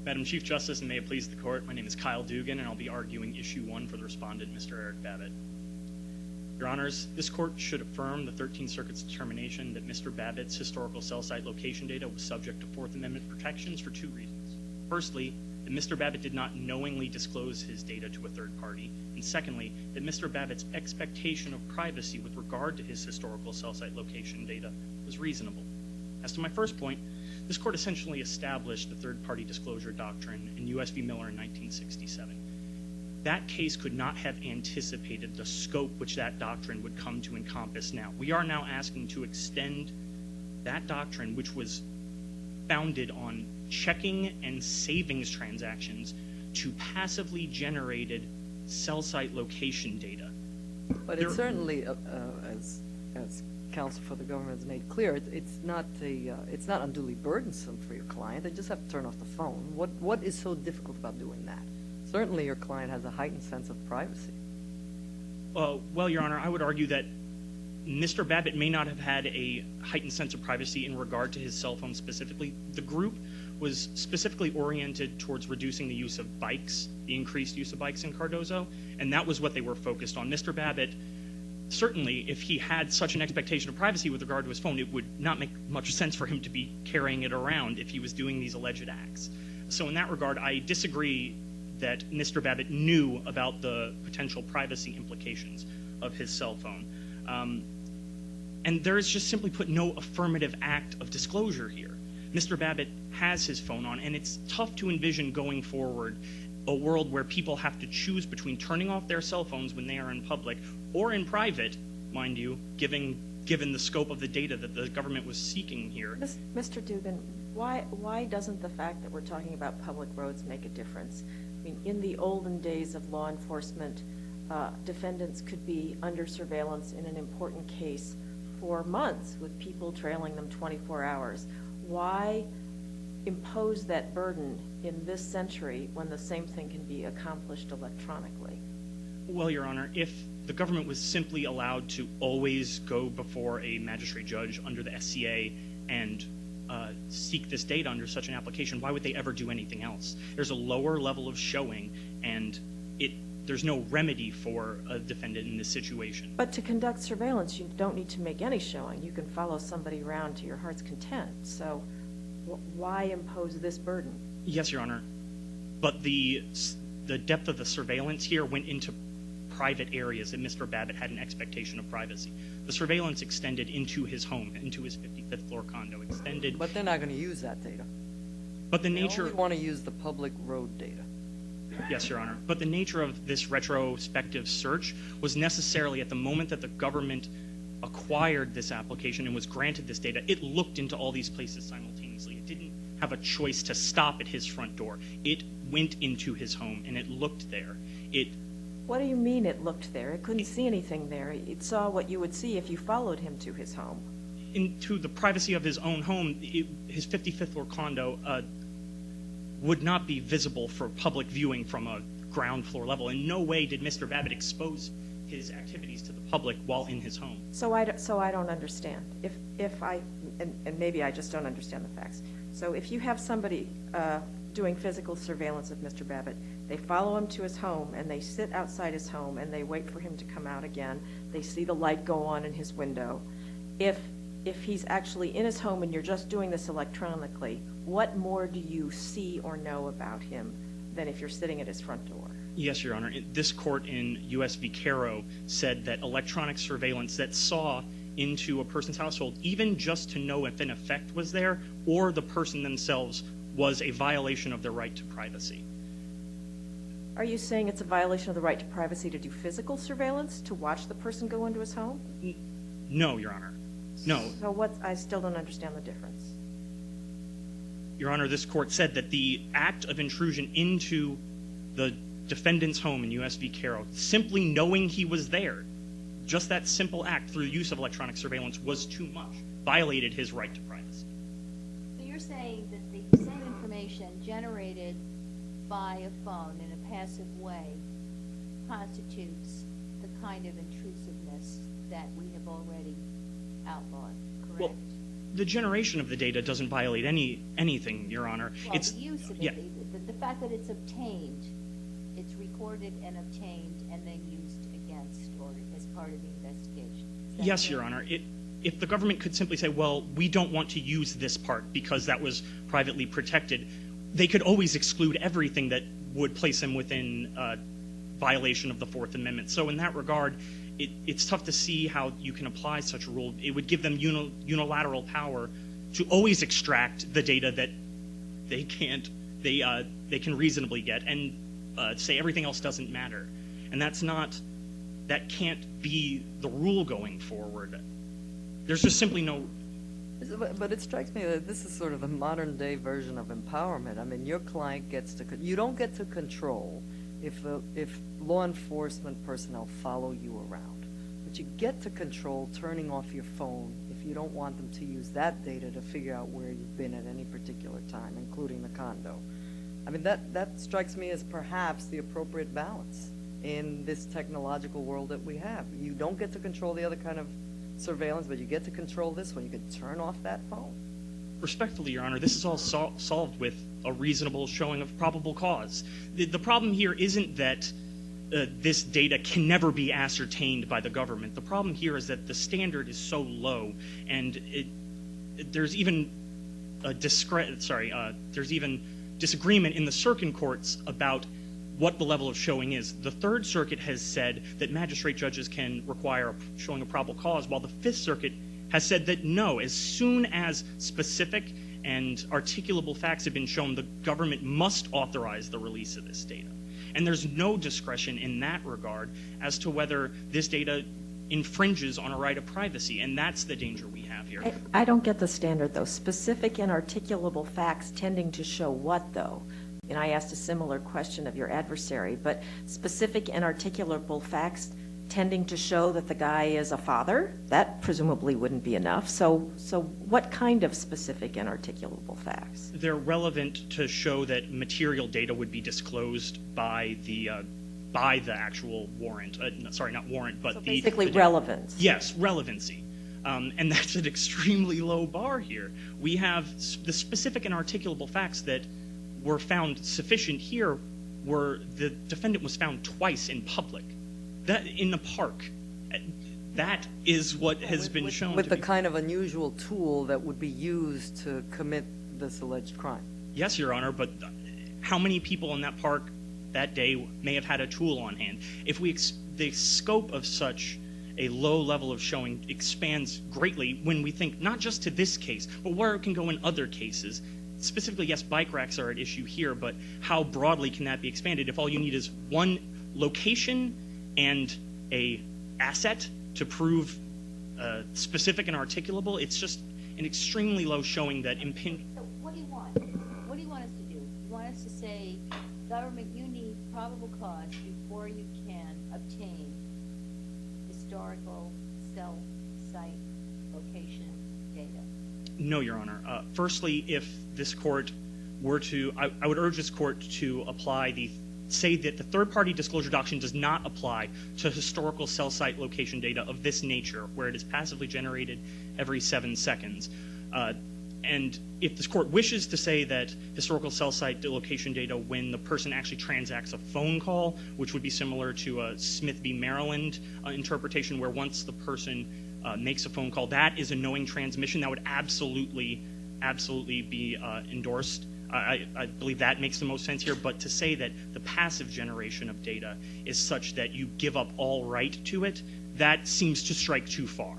Madam Chief Justice, and may it please the court, my name is Kyle Dugan, and I'll be arguing issue 1 for the respondent, Mr. Eric Babbitt. Your Honors, this court should affirm the 13th Circuit's determination that Mr. Babbitt's historical cell site location data was subject to Fourth Amendment protections for 2 reasons. Firstly, that Mr. Babbitt did not knowingly disclose his data to a third party, and secondly, that Mr. Babbitt's expectation of privacy with regard to his historical cell site location data was reasonable. As to my first point, this court essentially established the third-party disclosure doctrine in U.S. v. Miller in 1967. That case could not have anticipated the scope which that doctrine would come to encompass now. We are now asking to extend that doctrine, which was founded on checking and savings transactions to passively generated cell site location data. But it's certainly, as counsel for the government has made clear, it's not unduly burdensome for your client. They just have to turn off the phone. What is so difficult about doing that? Certainly your client has a heightened sense of privacy. Well, Your Honor, I would argue that Mr. Babbitt may not have had a heightened sense of privacy in regard to his cell phone specifically. The group was specifically oriented towards reducing the use of bikes, the increased use of bikes in Cardozo, and that was what they were focused on. Mr. Babbitt, certainly, if he had such an expectation of privacy with regard to his phone, it would not make much sense for him to be carrying it around if he was doing these alleged acts. So in that regard, I disagree that Mr. Babbitt knew about the potential privacy implications of his cell phone. And there is just simply put no affirmative act of disclosure here. Mr. Babbitt has his phone on, and it's tough to envision going forward a world where people have to choose between turning off their cell phones when they are in public or in private, mind you, given the scope of the data that the government was seeking here. Mr. Dugan, why doesn't the fact that we're talking about public roads make a difference? I mean, in the olden days of law enforcement, defendants could be under surveillance in an important case for months with people trailing them 24 hours. Why impose that burden in this century when the same thing can be accomplished electronically? Well, Your Honor, if the government was simply allowed to always go before a magistrate judge under the SCA and seek this data under such an application, why would they ever do anything else? There's a lower level of showing, and there's no remedy for a defendant in this situation. But to conduct surveillance, you don't need to make any showing. You can follow somebody around to your heart's content. So why impose this burden? Yes, Your Honor. But the depth of the surveillance here went into private areas that Mr. Babbitt had an expectation of privacy. The surveillance extended into his home, into his 55th floor condo, extended. But they're not going to use that data. But the nature. They only want to use the public road data. Yes, Your Honor. But the nature of this retrospective search was necessarily at the moment that the government acquired this application and was granted this data, it looked into all these places simultaneously. It didn't have a choice to stop at his front door. It went into his home and it looked there. What do you mean it looked there? It couldn't see anything there. It saw what you would see if you followed him to his home. Into the privacy of his own home, his 55th floor condo would not be visible for public viewing from a ground floor level. In no way did Mr. Babbitt expose his activities to the public while in his home. So I don't understand. And maybe I just don't understand the facts. So if you have somebody doing physical surveillance of Mr. Babbitt, they follow him to his home and they sit outside his home and they wait for him to come out again. They see the light go on in his window. If he's actually in his home and you're just doing this electronically, what more do you see or know about him than if you're sitting at his front door? Yes, Your Honor. This court in U.S. v. Caro said that electronic surveillance that saw into a person's household, even just to know if an effect was there or the person themselves, was a violation of their right to privacy. Are you saying it's a violation of the right to privacy to do physical surveillance, to watch the person go into his home? No, Your Honor. No. So I still don't understand the difference. Your Honor, this court said that the act of intrusion into the defendant's home in U.S. v. Caro, simply knowing he was there, just that simple act through the use of electronic surveillance was too much, violated his right to privacy. So you're saying that the same information generated by a phone in a passive way constitutes the kind of intrusiveness that we have already outlawed, correct? Well, the generation of the data doesn't violate anything, Your Honor. Well, the use of it, the fact that it's obtained, it's recorded and obtained and then used against or as part of the investigation. Yes, Your Honor. If the government could simply say, well, we don't want to use this part because that was privately protected, they could always exclude everything that would place them within violation of the Fourth Amendment. So in that regard, it's tough to see how you can apply such a rule. It would give them unilateral power to always extract the data that they can reasonably get and say everything else doesn't matter. And that can't be the rule going forward. There's just simply no But it strikes me that this is sort of the modern day version of empowerment. I mean, your client gets to, you don't get to control if law enforcement personnel follow you around, but you get to control turning off your phone if you don't want them to use that data to figure out where you've been at any particular time, including the condo. I mean, that strikes me as perhaps the appropriate balance in this technological world that we have. You don't get to control the other kind of surveillance, but you get to control this one. You can turn off that phone. Respectfully, Your Honor, this is all solved with a reasonable showing of probable cause. The problem here isn't that this data can never be ascertained by the government. The problem here is that the standard is so low, and there's even there's even disagreement in the circuit courts about what the level of showing is. The Third Circuit has said that magistrate judges can require a showing of probable cause, while the Fifth Circuit has said that no, as soon as specific and articulable facts have been shown, the government must authorize the release of this data. And there's no discretion in that regard as to whether this data infringes on a right of privacy, and that's the danger we have here. I don't get the standard, though. Specific and articulable facts tending to show what, though? And I asked a similar question of your adversary, but specific and articulable facts tending to show that the guy is a father, that presumably wouldn't be enough. So what kind of specific and articulable facts? They're relevant to show that material data would be disclosed by the actual warrant. Sorry, not warrant, but so basically relevance. Yes, relevancy. And that's an extremely low bar here. We have the specific and articulable facts that were found sufficient here were the defendant was found twice in public. That in the park. That is what has been shown with to the be kind of unusual tool that would be used to commit this alleged crime. Yes, Your Honor, but how many people in that park that day may have had a tool on hand? If the scope of such a low level of showing expands greatly when we think not just to this case, but where it can go in other cases. Specifically, yes, bike racks are at issue here, but how broadly can that be expanded if all you need is one location and a asset to prove specific and articulable? It's just an extremely low showing that impinge. So what do you want? What do you want us to do? You want us to say, government, you need probable cause before you can obtain historical cell site location data? No, Your Honor. Firstly, if this court were to, I would urge this court to say that the third-party disclosure doctrine does not apply to historical cell site location data of this nature, where it is passively generated every 7 seconds. And if this court wishes to say that historical cell site location data when the person actually transacts a phone call, which would be similar to a Smith v. Maryland interpretation, where once the person makes a phone call, that is a knowing transmission, that would absolutely be endorsed. I believe that makes the most sense here, but to say that the passive generation of data is such that you give up all right to it, that seems to strike too far.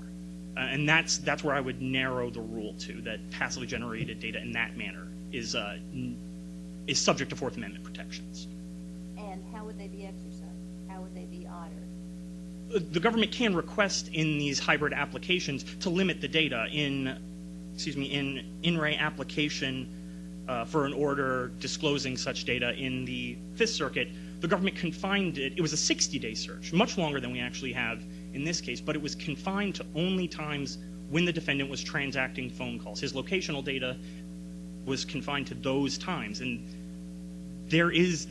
And that's where I would narrow the rule to, that passively generated data in that manner is subject to Fourth Amendment protections. And how would they be exercised? How would they be honored? The government can request in these hybrid applications to limit the data. In in-ray application for an order disclosing such data in the Fifth Circuit, the government confined it. It was a 60-day search, much longer than we actually have in this case, but it was confined to only times when the defendant was transacting phone calls. His locational data was confined to those times, and there's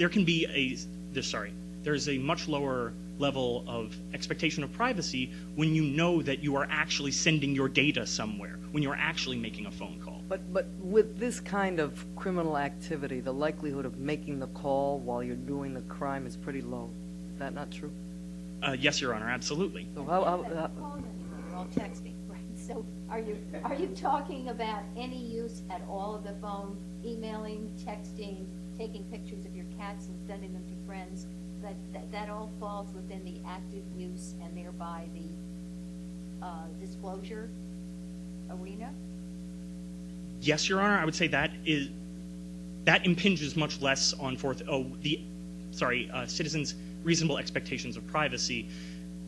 a much lower level of expectation of privacy when you know that you are actually sending your data somewhere, when you're actually making a phone call. But with this kind of criminal activity, the likelihood of making the call while you're doing the crime is pretty low. Is that not true? Yes, Your Honor, absolutely. So We're all texting, right? So are you talking about any use at all of the phone, emailing, texting, taking pictures of your cats and sending them to friends? That all falls within the active use and thereby the disclosure arena? Yes, Your Honor, I would say that impinges much less on citizens' reasonable expectations of privacy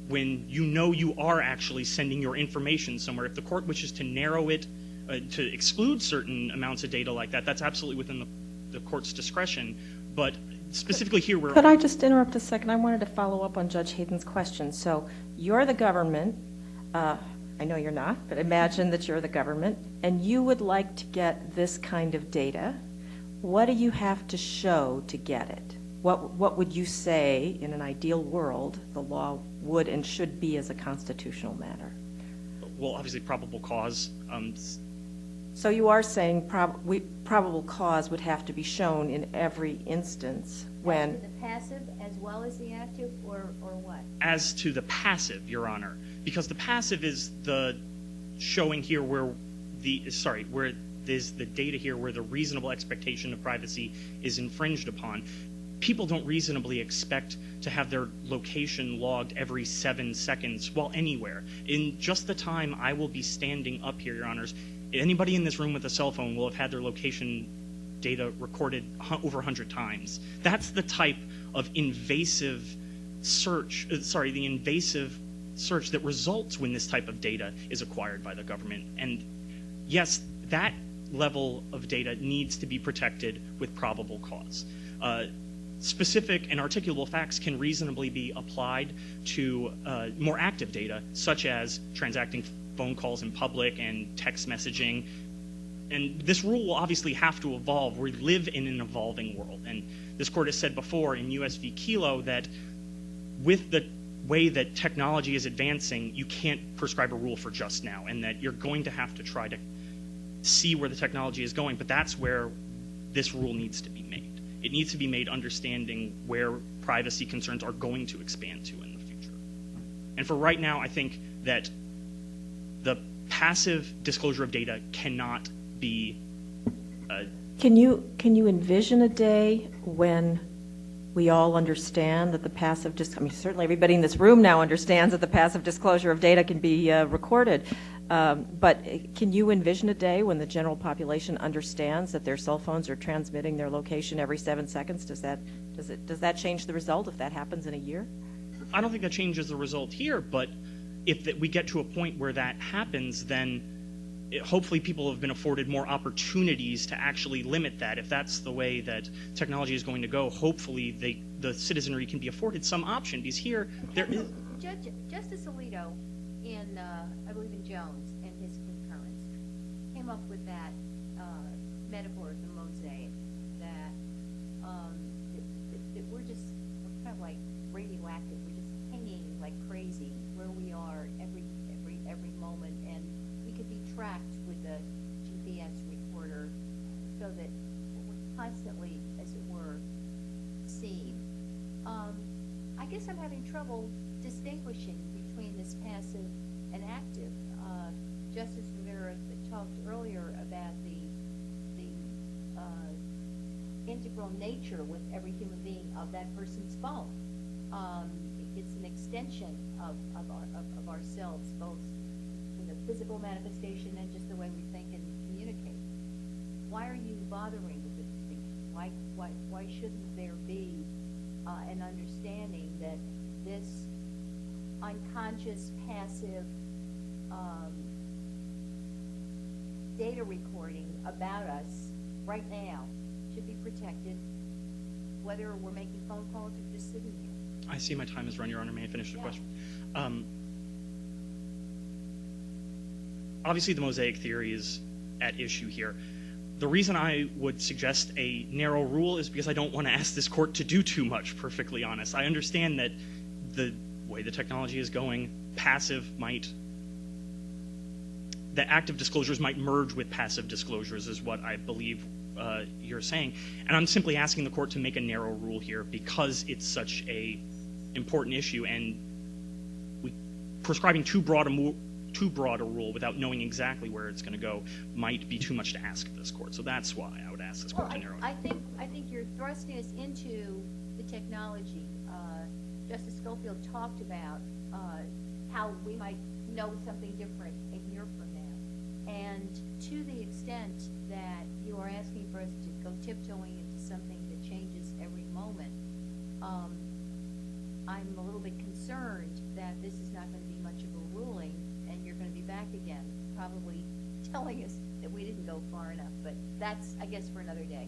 when you know you are actually sending your information somewhere. If the court wishes to narrow it to exclude certain amounts of data like that, that's absolutely within the court's discretion. But specifically here, we're... Could I just interrupt a second? I wanted to follow up on Judge Hayden's question. So you're the government. I know you're not, but imagine that you're the government, and you would like to get this kind of data. What do you have to show to get it? What would you say, in an ideal world, the law would and should be as a constitutional matter? Well, obviously, probable cause. So you are saying probable cause would have to be shown in every instance when... As to the passive as well as the active, or what? As to the passive, Your Honor, because the passive is the showing here where where there's the data here where the reasonable expectation of privacy is infringed upon. People don't reasonably expect to have their location logged every 7 seconds while anywhere. In just the time I will be standing up here, Your Honors, anybody in this room with a cell phone will have had their location data recorded over 100 times. That's the type of invasive search, the invasive search that results when this type of data is acquired by the government. And yes, that level of data needs to be protected with probable cause. Specific and articulable facts can reasonably be applied to more active data, such as transacting phone calls in public and text messaging. And this rule will obviously have to evolve. We live in an evolving world. And this court has said before in U.S. v. Kelo that with the way that technology is advancing, you can't prescribe a rule for just now, and that you're going to have to try to see where the technology is going. But that's where this rule needs to be made. It needs to be made understanding where privacy concerns are going to expand to in the future. And for right now, I think that the passive disclosure of data cannot be... Can you envision a day when we all understand that the passive certainly everybody in this room now understands that the passive disclosure of data can be recorded. But can you envision a day when the general population understands that their cell phones are transmitting their location every 7 seconds? Does that change the result if that happens in a year? I don't think that changes the result here, but if we get to a point where that happens, then hopefully people have been afforded more opportunities to actually limit that. If that's the way that technology is going to go, hopefully the citizenry can be afforded some option. Because here, there is... Justice Alito, I believe in Jones, and his concurrence, came up with that metaphor of the mosaic, that we're kind of like radioactive. We're just hanging like crazy where we are every moment, and we could be tracked with a GPS recorder so that we're constantly, as it were, seen. I guess I'm having trouble distinguishing between this passive and active. Justice Rivera talked earlier about the integral nature with every human being of that person's phone. It's an extension of ourselves, both in the physical manifestation and just the way we think and communicate. Why are you bothering with the distinction? Why shouldn't there be an understanding that this unconscious, passive data recording about us right now should be protected, whether we're making phone calls or just sitting here? I see my time has run, Your Honor. May I finish the question? Obviously, the mosaic theory is at issue here. The reason I would suggest a narrow rule is because I don't want to ask this court to do too much, perfectly honest. I understand that the way the technology is going, the active disclosures might merge with passive disclosures is what I believe you're saying. And I'm simply asking the court to make a narrow rule here because it's such a important issue, and prescribing too broad a rule without knowing exactly where it's going to go might be too much to ask of this court. So that's why I would ask this court to narrow it. I think you're thrusting us into the technology. Justice Schofield talked about how we might know something different a year from now. And to the extent that you are asking for us to go tiptoeing into something that changes every moment, I'm a little bit concerned that this is not going to be much of a ruling, and you're going to be back again, probably telling us far enough, but that's, I guess, for another day.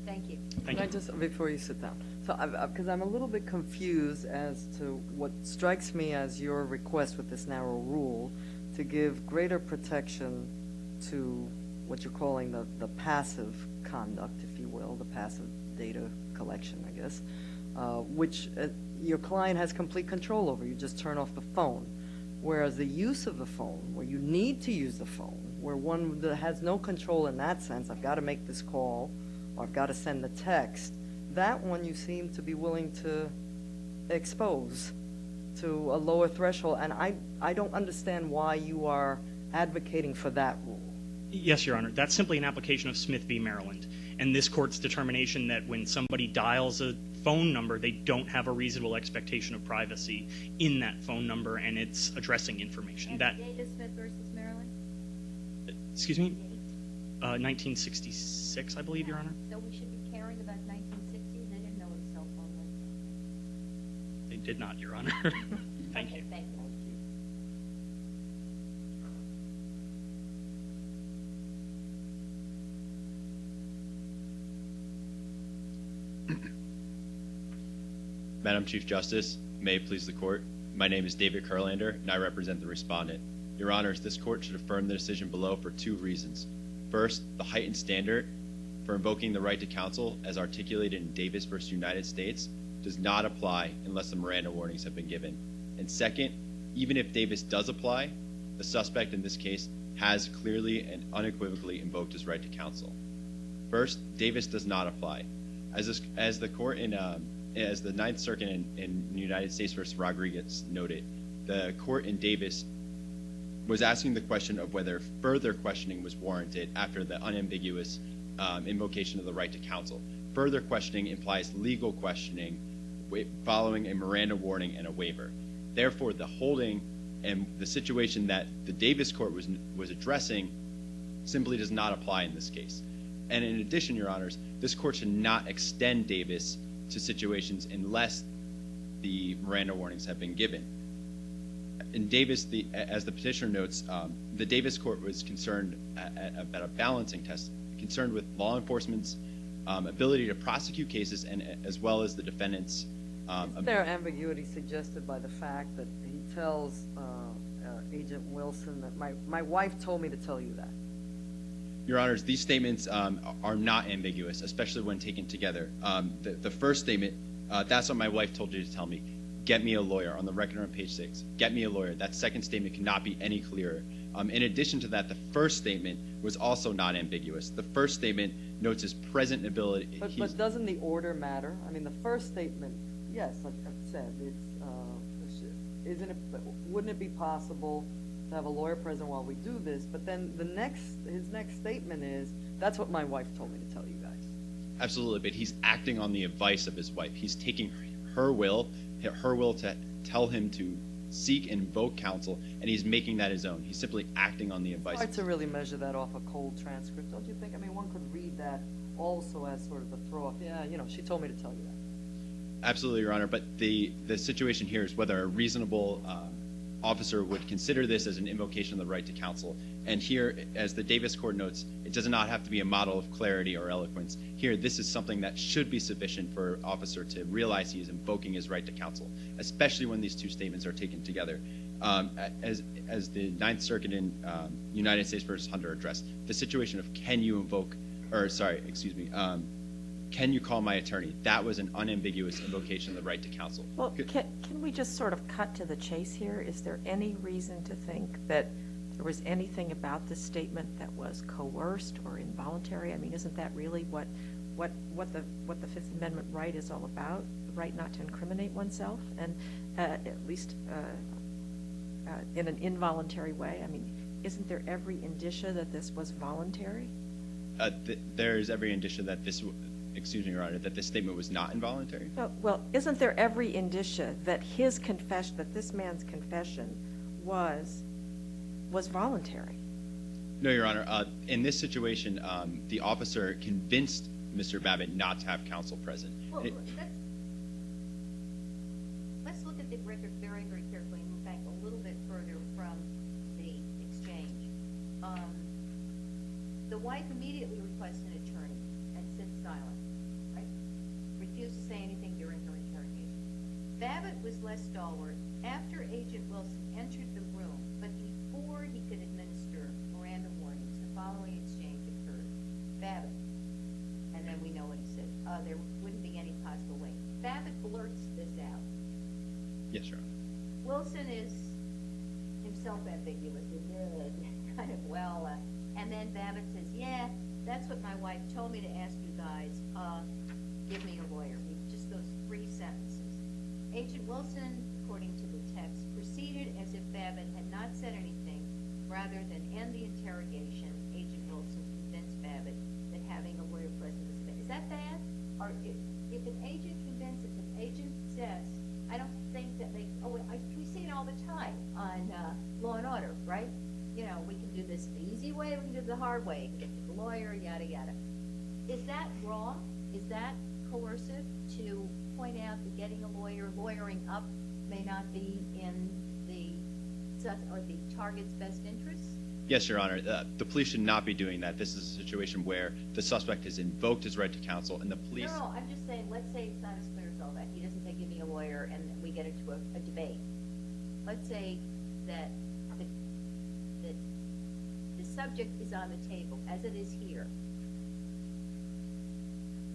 Thank you. Thank Can I you. just, before you sit down, so because I'm a little bit confused as to what strikes me as your request with this narrow rule to give greater protection to what you're calling the passive conduct, if you will, the passive data collection, I guess, which your client has complete control over. You just turn off the phone. Whereas the use of the phone, where you need to use the phone, where one that has no control in that sense, I've got to make this call, or I've got to send the text, that one you seem to be willing to expose to a lower threshold. And I don't understand why you are advocating for that rule. Yes, Your Honor. That's simply an application of Smith v. Maryland, and this court's determination that when somebody dials a phone number, they don't have a reasonable expectation of privacy in that phone number, and it's addressing information. And That, the data Smith versus Maryland? excuse me, 1966, I believe, Your Honor. So we should be caring about 1960s? They didn't know what a cell phone was. They did not, Your Honor. Thank Okay, you. thank you. Madam Chief Justice, may it please the court. My name is David Kurlander, and I represent the respondent. Your Honors, this court should affirm the decision below for two reasons. First, the heightened standard for invoking the right to counsel, as articulated in Davis v. United States, does not apply unless the Miranda warnings have been given. And second, even if Davis does apply, the suspect in this case has clearly and unequivocally invoked his right to counsel. First, Davis does not apply. As the court as the Ninth Circuit in United States v. Rodriguez noted, the court in Davis was asking the question of whether further questioning was warranted after the unambiguous invocation of the right to counsel. Further questioning implies legal questioning following a Miranda warning and a waiver. Therefore, the holding and the situation that the Davis court was addressing simply does not apply in this case. And in addition, Your Honors, this court should not extend Davis to situations unless the Miranda warnings have been given. In Davis, as the petitioner notes, the Davis court was concerned about a balancing test, concerned with law enforcement's ability to prosecute cases and as well as the defendant's. Is there ambiguity suggested by the fact that he tells Agent Wilson that my wife told me to tell you that? Your Honors, these statements are not ambiguous, especially when taken together. The first statement, that's what my wife told you to tell me. Get me a lawyer, on the record on page 6. Get me a lawyer. That second statement cannot be any clearer. In addition to that, the first statement was also not ambiguous. The first statement notes his present ability. But doesn't the order matter? I mean, the first statement, yes, like I've said, wouldn't it be possible to have a lawyer present while we do this? But then his next statement is, that's what my wife told me to tell you guys. Absolutely, but he's acting on the advice of his wife. He's taking her will to tell him to seek and invoke counsel, and he's making that his own. He's simply acting on the advice. It's hard to really measure that off a cold transcript, don't you think? I mean, one could read that also as sort of a throw-off. Yeah, she told me to tell you that. Absolutely, Your Honor, but the situation here is whether a reasonable officer would consider this as an invocation of the right to counsel. And here, as the Davis court notes, it does not have to be a model of clarity or eloquence. Here, this is something that should be sufficient for an officer to realize he is invoking his right to counsel, especially when these two statements are taken together. As the Ninth Circuit in United States v. Hunter addressed, the situation of can you call my attorney? That was an unambiguous invocation of the right to counsel. Well, can we just sort of cut to the chase here? Is there any reason to think that there was anything about this statement that was coerced or involuntary? I mean, isn't that really what the Fifth Amendment right is all about? The right not to incriminate oneself, and at least in an involuntary way. I mean, isn't there every indicia that this was voluntary? There is every indicia that this. Excuse me, Your Honor, that this statement was not involuntary? Well, isn't there every indicia that his confession, that this man's confession was voluntary? No, Your Honor. In this situation, the officer convinced Mr. Babbitt not to have counsel present. Well, let's look at the record very, very carefully and move back a little bit further from the exchange. the wife immediately requests an attorney and sits silent, right? Refused to say anything during her interrogation. Babbitt was less stalwart after Agent Wilson entered the room, but before he could administer Miranda warnings, the following exchange occurred. Babbitt, and then we know what he said. There wouldn't be any possible way. Babbitt blurts this out. Yes, Your Honor. Wilson is himself ambiguous. Kind of, and then Babbitt says, yeah, that's what my wife told me to ask you guys. Give me a lawyer. Just those 3 sentences. Agent Wilson, according to the text, proceeded as if Babbitt had not said anything. Rather than end the interrogation, Agent Wilson convinced Babbitt that having a lawyer present was bad. Is that bad? Or if an agent convinces, an agent says, I don't think that makes, we see it all the time on Law and Order, right? You know, we can do this the easy way, we can do it the hard way, get the lawyer, yada, yada. Is that wrong? Is that coercive to point out that getting a lawyer, lawyering up, may not be in the target's best interest? Yes, Your Honor. The police should not be doing that. This is a situation where the suspect has invoked his right to counsel, and the police... No, I'm just saying, let's say it's not as clear as all that. He doesn't say, give me a lawyer, and we get into a debate. Let's say that the subject is on the table, as it is here.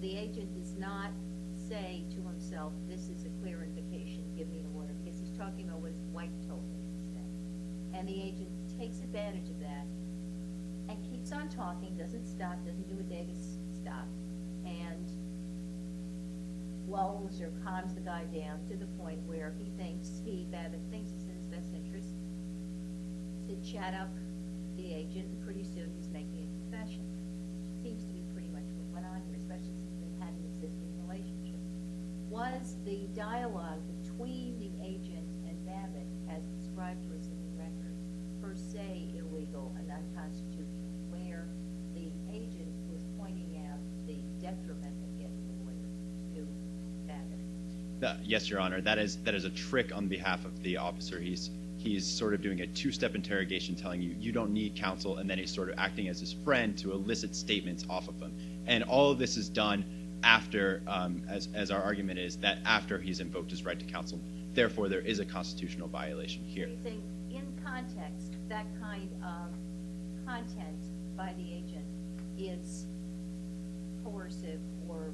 The agent does not say to himself, this is a clear invocation, give me a lawyer, because he's talking about what his wife told him to say. And the agent takes advantage of that and keeps on talking, doesn't stop, doesn't do a Davis stop, and lulls or calms the guy down to the point where Babbitt thinks it's in his best interest to chat up the agent, and pretty soon he's making a confession. Seems to be pretty much what went on here, especially since they had an existing relationship. Was the dialogue between the agent and Babbitt, as described to us in the record, per se illegal and unconstitutional, where the agent was pointing out the detriment of getting a lawyer to Babbitt? Yes, Your Honor. That is a trick on behalf of the officer. He's sort of doing a 2-step interrogation, telling you don't need counsel, and then he's sort of acting as his friend to elicit statements off of him. And all of this is done after, as our argument is, that after he's invoked his right to counsel. Therefore, there is a constitutional violation here. So you think, in context, that kind of content by the agent is coercive or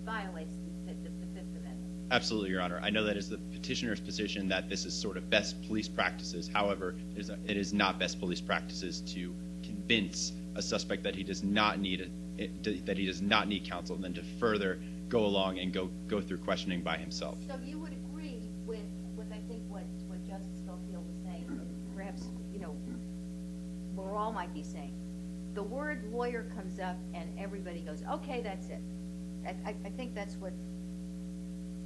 violates the Fifth Amendment? Absolutely, Your Honor. I know that is the petitioner's position that this is sort of best police practices. However, it is not best police practices to convince a suspect that he does not need counsel, and then to further go along and go through questioning by himself. So you would agree with I think what Justice Schofield was saying, and perhaps we all might be saying, the word lawyer comes up and everybody goes, okay, that's it. I think that's what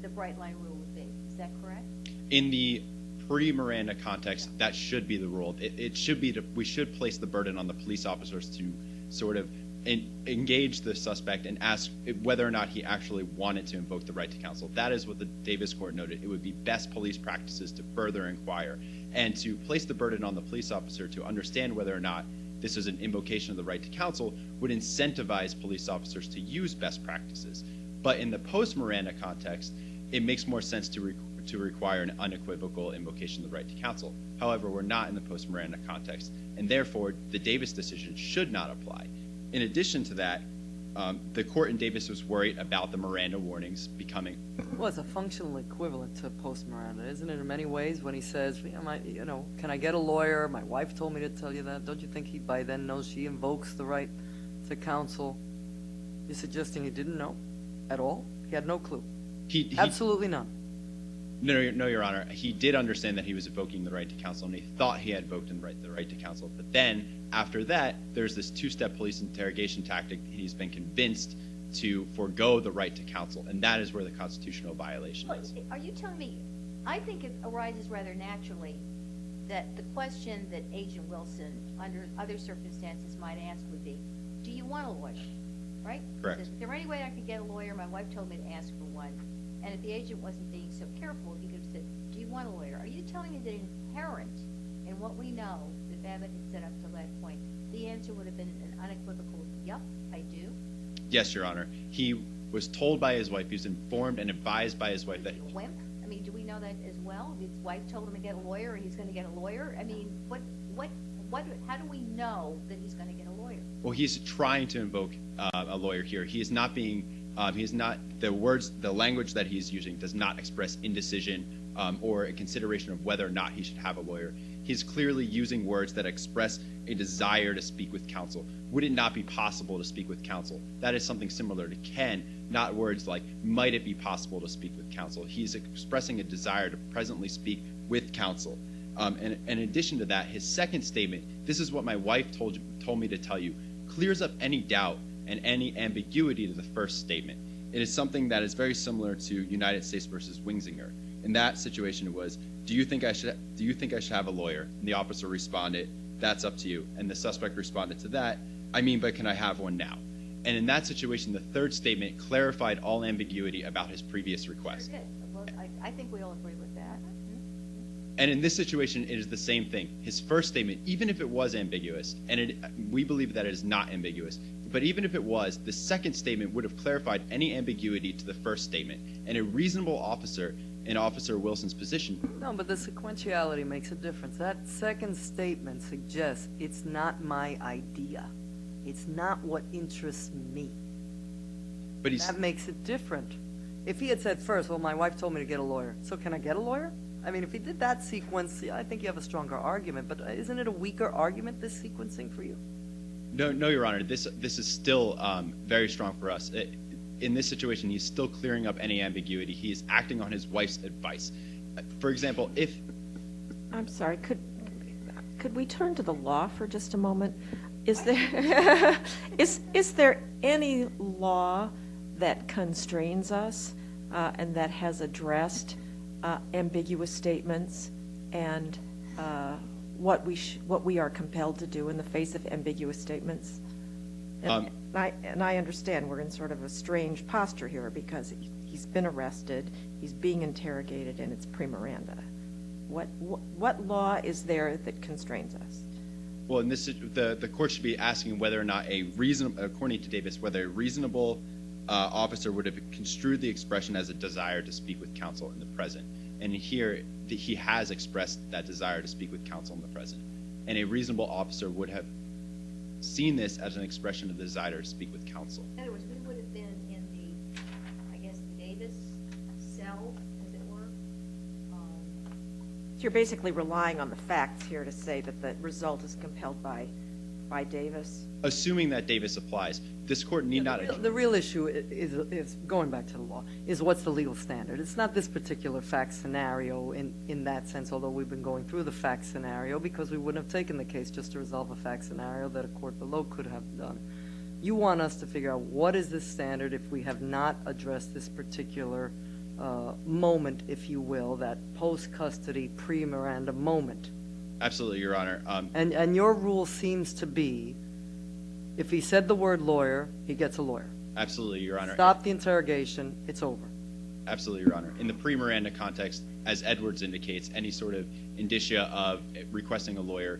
the bright line rule would be. Is that correct? In the pre-Miranda context, that should be the rule. It should be we should place the burden on the police officers to sort of engage the suspect and ask whether or not he actually wanted to invoke the right to counsel. That is what the Davis court noted. It would be best police practices to further inquire and to place the burden on the police officer to understand whether or not this is an invocation of the right to counsel would incentivize police officers to use best practices. But in the post-Miranda context, it makes more sense to require an unequivocal invocation of the right to counsel. However, we're not in the post-Miranda context, and therefore the Davis decision should not apply. In addition to that, the court in Davis was worried about the Miranda warnings becoming... Well, it's a functional equivalent to post-Miranda, isn't it, in many ways, when he says, can I get a lawyer? My wife told me to tell you that. Don't you think he by then knows she invokes the right to counsel? You're suggesting he didn't know at all? He had no clue? Absolutely none. No, Your Honor. He did understand that he was invoking the right to counsel, and he thought he had invoked the right to counsel. But then, after that, there's this 2-step police interrogation tactic. He's been convinced to forego the right to counsel, and that is where the constitutional violation is. Are you telling me, I think it arises rather naturally that the question that Agent Wilson, under other circumstances, might ask would be, do you want a lawyer? Right? Correct. Is there any way I could get a lawyer? My wife told me to ask for one. And if the agent wasn't being so careful, he could have said, do you want a lawyer? Are you telling me that inherent in what we know that Babbitt had set up to that point, the answer would have been an unequivocal, yep, I do. Yes, Your Honor. He was told by his wife, he was informed and advised by his wife that... A wimp? I mean, do we know that as well? His wife told him to get a lawyer, or he's going to get a lawyer? I mean, how do we know that he's going to get a lawyer? Well, he's trying to invoke a lawyer here. He is not being, the language that he's using does not express indecision or a consideration of whether or not he should have a lawyer. He's clearly using words that express a desire to speak with counsel. Would it not be possible to speak with counsel? That is something similar to can, not words like, might it be possible to speak with counsel? He's expressing a desire to presently speak with counsel. And in addition to that, his second statement, this is what my wife told me to tell you, clears up any doubt and any ambiguity to the first statement. It is something that is very similar to United States versus Wingsinger. In that situation, it was, do you think I should have a lawyer? And the officer responded, that's up to you. And the suspect responded to that, I mean, but can I have one now? And in that situation, the third statement clarified all ambiguity about his previous request. Sure did. Well, I think we all agree with that. And in this situation, it is the same thing. His first statement, even if it was ambiguous, and we believe that it is not ambiguous, but even if it was, the second statement would have clarified any ambiguity to the first statement. And a reasonable officer in Officer Wilson's position... No, but the sequentiality makes a difference. That second statement suggests it's not my idea. It's not what interests me. But that makes it different. If he had said first, well, my wife told me to get a lawyer, so can I get a lawyer? I mean, if he did that sequence, I think you have a stronger argument, but isn't it a weaker argument, this sequencing for you? No, Your Honor. This is still very strong for us. In this situation, he's still clearing up any ambiguity. He is acting on his wife's advice. For example, if... I'm sorry, could we turn to the law for just a moment? Is there is there any law that constrains us and that has addressed ambiguous statements and what we are compelled to do in the face of ambiguous statements? And I understand we're in sort of a strange posture here because he's been arrested, he's being interrogated, and it's pre-Miranda. What law is there that constrains us? Well, in this, the court should be asking whether or not according to Davis, whether a reasonable officer would have construed the expression as a desire to speak with counsel in the present. And here, he has expressed that desire to speak with counsel in the present. And a reasonable officer would have seen this as an expression of the desire to speak with counsel. In other words, we would have been in the Davis cell, as it were. So you're basically relying on the facts here to say that the result is compelled by Davis? Assuming that Davis applies, this court need not... The real issue is, going back to the law, is what's the legal standard. It's not this particular fact scenario in that sense, although we've been going through the fact scenario because we wouldn't have taken the case just to resolve a fact scenario that a court below could have done. You want us to figure out what is the standard if we have not addressed this particular moment, if you will, that post-custody, pre-Miranda moment. Absolutely, Your Honor. And your rule seems to be, if he said the word lawyer, he gets a lawyer. Absolutely, Your Honor. Stop the interrogation, it's over. Absolutely, Your Honor. In the pre-Miranda context, as Edwards indicates, any sort of indicia of requesting a lawyer,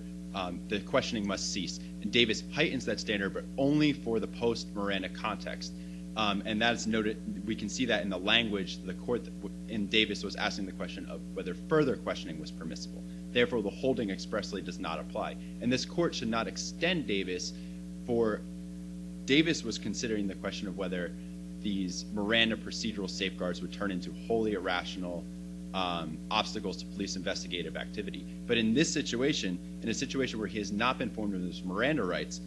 the questioning must cease. And Davis heightens that standard, but only for the post-Miranda context. And that's noted, we can see that in the language, the court in Davis was asking the question of whether further questioning was permissible. Therefore, the holding expressly does not apply. And this court should not extend Davis for... Davis was considering the question of whether these Miranda procedural safeguards would turn into wholly irrational obstacles to police investigative activity. But in this situation, in a situation where he has not been informed of his Miranda rights,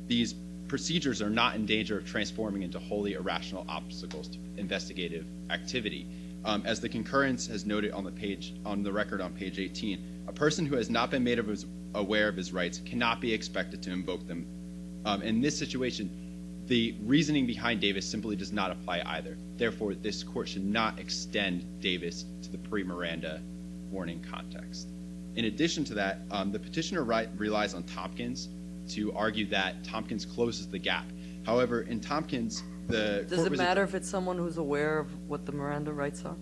these procedures are not in danger of transforming into wholly irrational obstacles to investigative activity. As the concurrence has noted on the record on page 18, a person who has not been made aware of his rights cannot be expected to invoke them. In this situation, the reasoning behind Davis simply does not apply either. Therefore, this court should not extend Davis to the pre-Miranda warning context. In addition to that, the petitioner relies on Tompkins to argue that Tompkins closes the gap. However, in Tompkins, Does it matter if it's someone who's aware of what the Miranda rights are?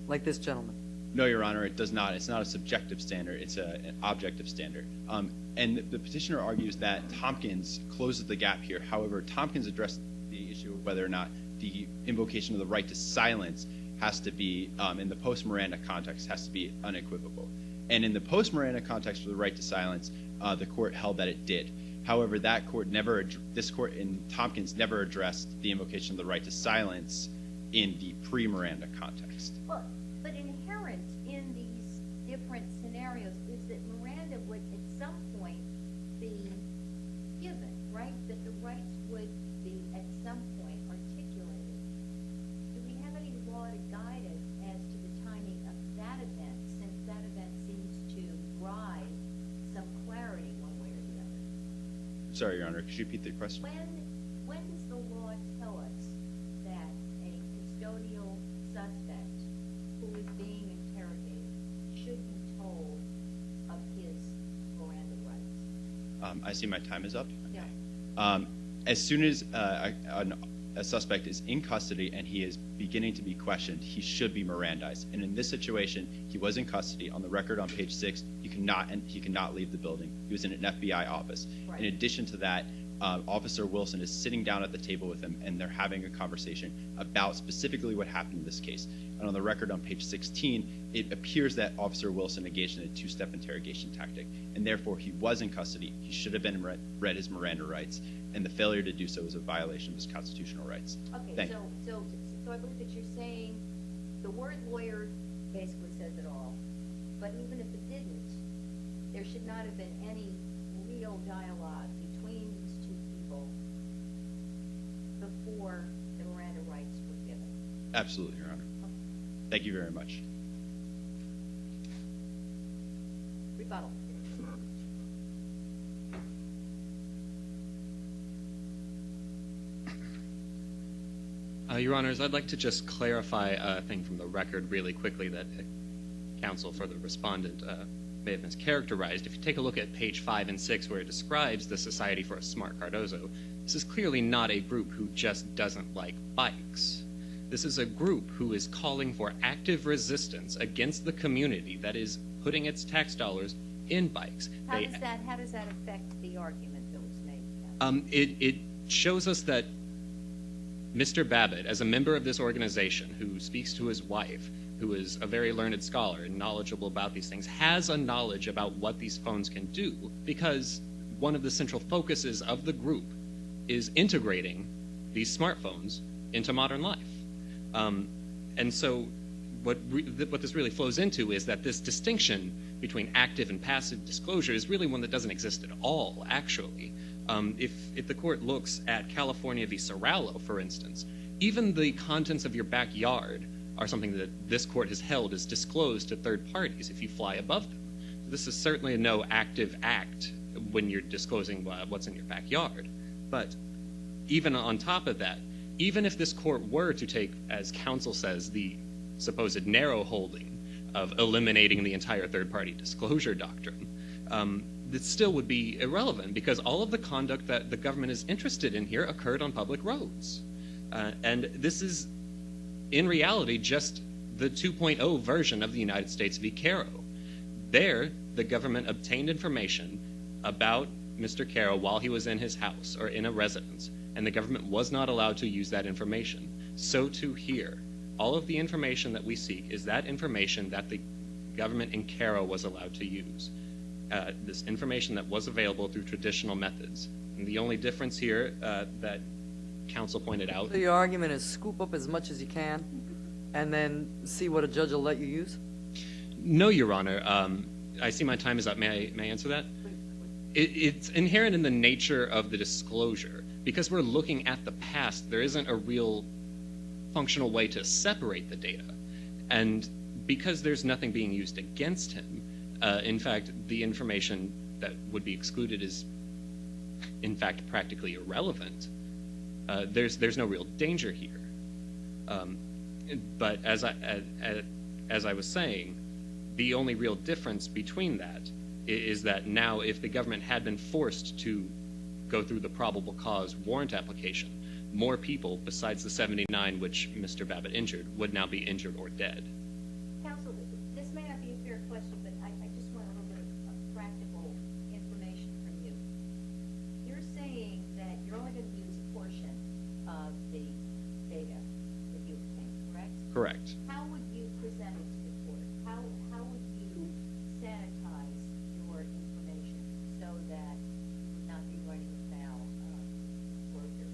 Like this gentleman? No, Your Honor, it does not. It's not a subjective standard. It's an objective standard. And the petitioner argues that Tompkins closes the gap here. However, Tompkins addressed the issue of whether or not the invocation of the right to silence has to be, in the post-Miranda context, has to be unequivocal. And in the post-Miranda context for the right to silence, the court held that it did. However, this court in Tompkins never addressed the invocation of the right to silence in the pre-Miranda context. Well, but inherent in these different scenarios is that Miranda would at some point be given, right? That the rights would be at some point articulated. Do we have any law to guide us as to the timing of that event, since that event seems to provide some clarity one way or the other? Sorry, Your Honor, could you repeat the question? When does the law tell us that a custodial suspect who is being interrogated should be told of his Miranda rights? I see my time is up. Yeah. As soon as a suspect is in custody and he is beginning to be questioned, he should be Mirandized. And in this situation, he was in custody. On the record on page 6, he cannot leave the building. He was in an FBI office. Right. In addition to that, Officer Wilson is sitting down at the table with him, and they're having a conversation about specifically what happened in this case. And on the record on page 16, it appears that Officer Wilson engaged in a two-step interrogation tactic, and therefore he was in custody. He should have been read his Miranda rights, and the failure to do so is a violation of his constitutional rights. Okay, so I believe that you're saying the word lawyer basically says it all, but even if it didn't, there should not have been any real dialogue between these two people before the Miranda rights were given. Absolutely, Your Honor. Okay. Thank you very much. Rebuttal. Your Honors, I'd like to just clarify a thing from the record really quickly that counsel for the respondent may have mischaracterized. If you take a look at page 5 and 6 where it describes the Society for a Smart Cardozo, this is clearly not a group who just doesn't like bikes. This is a group who is calling for active resistance against the community that is putting its tax dollars in bikes. How does that affect the argument that was made? It shows us that Mr. Babbitt, as a member of this organization who speaks to his wife, who is a very learned scholar and knowledgeable about these things, has a knowledge about what these phones can do, because one of the central focuses of the group is integrating these smartphones into modern life. And so what this really flows into is that this distinction between active and passive disclosure is really one that doesn't exist at all, actually. If the court looks at California v. Serrallo, for instance, even the contents of your backyard are something that this court has held is disclosed to third parties if you fly above them. So this is certainly no active act when you're disclosing what's in your backyard. But even on top of that, even if this court were to take, as counsel says, the supposed narrow holding of eliminating the entire third-party disclosure doctrine, it still would be irrelevant because all of the conduct that the government is interested in here occurred on public roads. And this is, in reality, just the 2.0 version of the United States v. Caro. There, the government obtained information about Mr. Caro while he was in his house or in a residence, and the government was not allowed to use that information. So too here. All of the information that we seek is that information that the government in Caro was allowed to use. This information that was available through traditional methods. And the only difference here that counsel pointed out... So your argument is scoop up as much as you can and then see what a judge will let you use? No, Your Honor. I see my time is up. May I answer that? It's inherent in the nature of the disclosure. Because we're looking at the past, there isn't a real functional way to separate the data. And because there's nothing being used against him, in fact, the information that would be excluded is, in fact, practically irrelevant. There's no real danger here. But as I was saying, the only real difference between that is that now if the government had been forced to go through the probable cause warrant application, more people besides the 79 which Mr. Babbitt injured would now be injured or dead. Counsel, this Correct. How would you present it to the court? How would you sanitize your information so that you would not be running afoul of workers?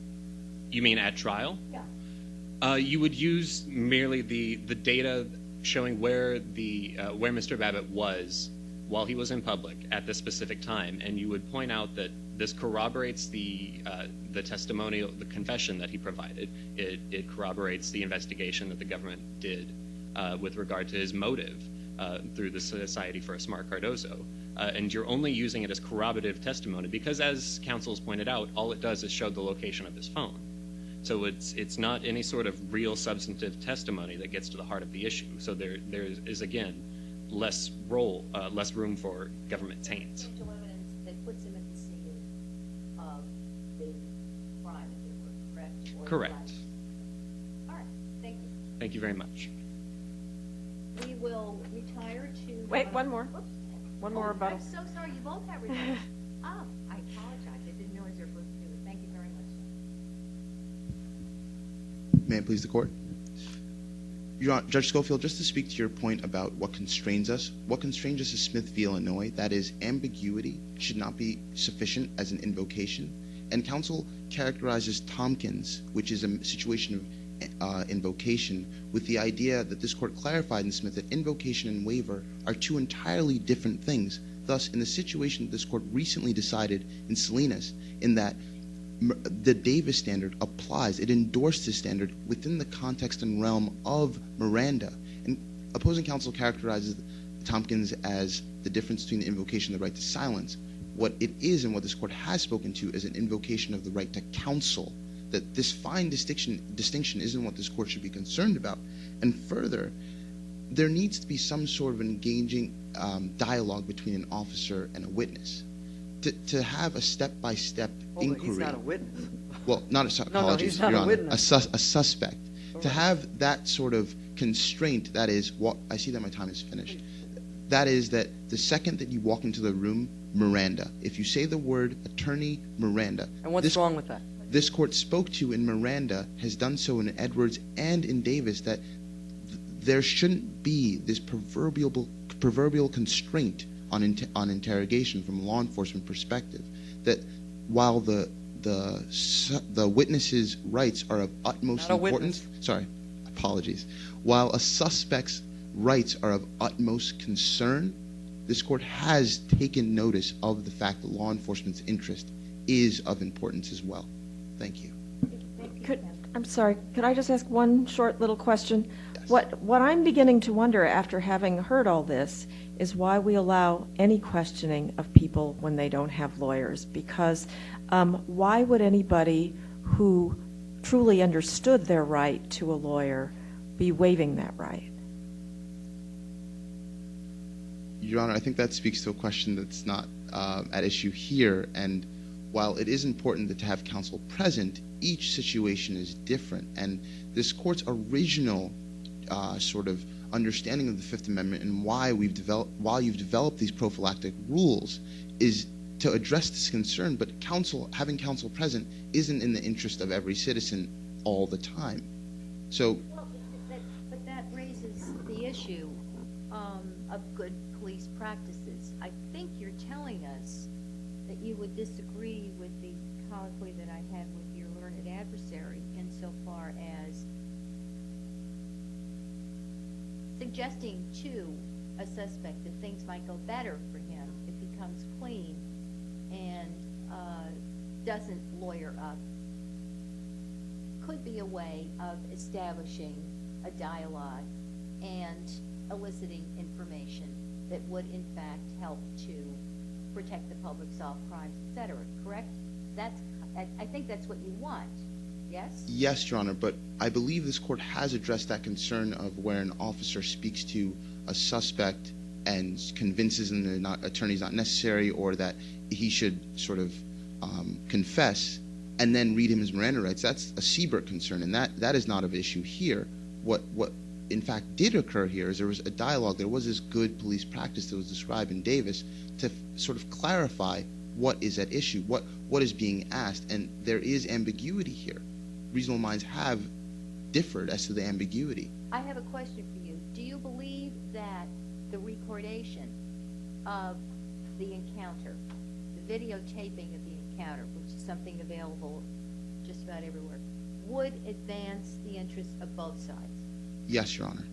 You mean at trial? Yeah. You would use merely the data showing where Mr. Babbitt was while he was in public at this specific time, and you would point out that this corroborates the testimonial, the confession that he provided. It corroborates the investigation that the government did with regard to his motive through the Society for a Smart Cardozo. And you're only using it as corroborative testimony because, as counsel's pointed out, all it does is show the location of his phone. So it's not any sort of real substantive testimony that gets to the heart of the issue. So there is, again, less room for government taint. Substantial evidence that puts him at the scene of the crime, if it were correct? Or Correct. right? All right, thank you. Thank you very much. We will retire to... Wait, one more. Whoops. One more rebuttal. I'm so sorry, you both have rebuttals. Oh, I apologize. I didn't realize you were supposed to do it. Thank you very much. May it please the court? Your Honor, Judge Schofield, just to speak to your point about what constrains us is Smith v. Illinois. That is, ambiguity should not be sufficient as an invocation. And counsel characterizes Tompkins, which is a situation of invocation, with the idea that this court clarified in Smith that invocation and waiver are two entirely different things. Thus, in the situation this court recently decided in Salinas, in that the Davis standard applies, it endorsed this standard within the context and realm of Miranda. And opposing counsel characterizes Tompkins as the difference between the invocation and the right to silence. What it is and what this court has spoken to is an invocation of the right to counsel, that this fine distinction isn't what this court should be concerned about. And further, there needs to be some sort of engaging dialogue between an officer and a witness. To have a step-by-step inquiry. He's not a witness. Well, not a apologies, he's not Your a Honor. witness. A suspect. To have that sort of constraint, that is, I see that my time is finished. That is that the second that you walk into the room, Miranda. If you say the word attorney Miranda. And what's wrong with that? This court spoke to in Miranda, has done so in Edwards and in Davis, that there shouldn't be this proverbial constraint on interrogation from a law enforcement perspective, that while the witness's rights are of utmost importance, while a suspect's rights are of utmost concern, this court has taken notice of the fact that law enforcement's interest is of importance as well. Thank you. I'm sorry, could I just ask one short little question? Yes. What I'm beginning to wonder after having heard all this is why we allow any questioning of people when they don't have lawyers. Because why would anybody who truly understood their right to a lawyer be waiving that right? Your Honor, I think that speaks to a question that's not at issue here. And while it is important to have counsel present, each situation is different. And this court's original sort of understanding of the Fifth Amendment and why you've developed these prophylactic rules is to address this concern. But having counsel present isn't in the interest of every citizen all the time. So, but that raises the issue of good police practices. I think you're telling us that you would disagree with the colloquy that I had with your learned adversary insofar as suggesting to a suspect that things might go better for him if he comes clean and doesn't lawyer up could be a way of establishing a dialogue and eliciting information that would in fact help to protect the public, solve crimes, etc. Correct? I think that's what you want. Yes? Yes, Your Honor, but I believe this court has addressed that concern of where an officer speaks to a suspect and convinces him that attorney's not necessary or that he should sort of confess and then read him his Miranda rights. That's a Siebert concern, and that is not of issue here. What in fact did occur here is there was a dialogue. There was this good police practice that was described in Davis to sort of clarify what is at issue, what is being asked, and there is ambiguity here. Reasonable minds have differed as to the ambiguity. I have a question for you. Do you believe that the recordation of the encounter, the videotaping of the encounter, which is something available just about everywhere, would advance the interests of both sides? Yes, Your Honor.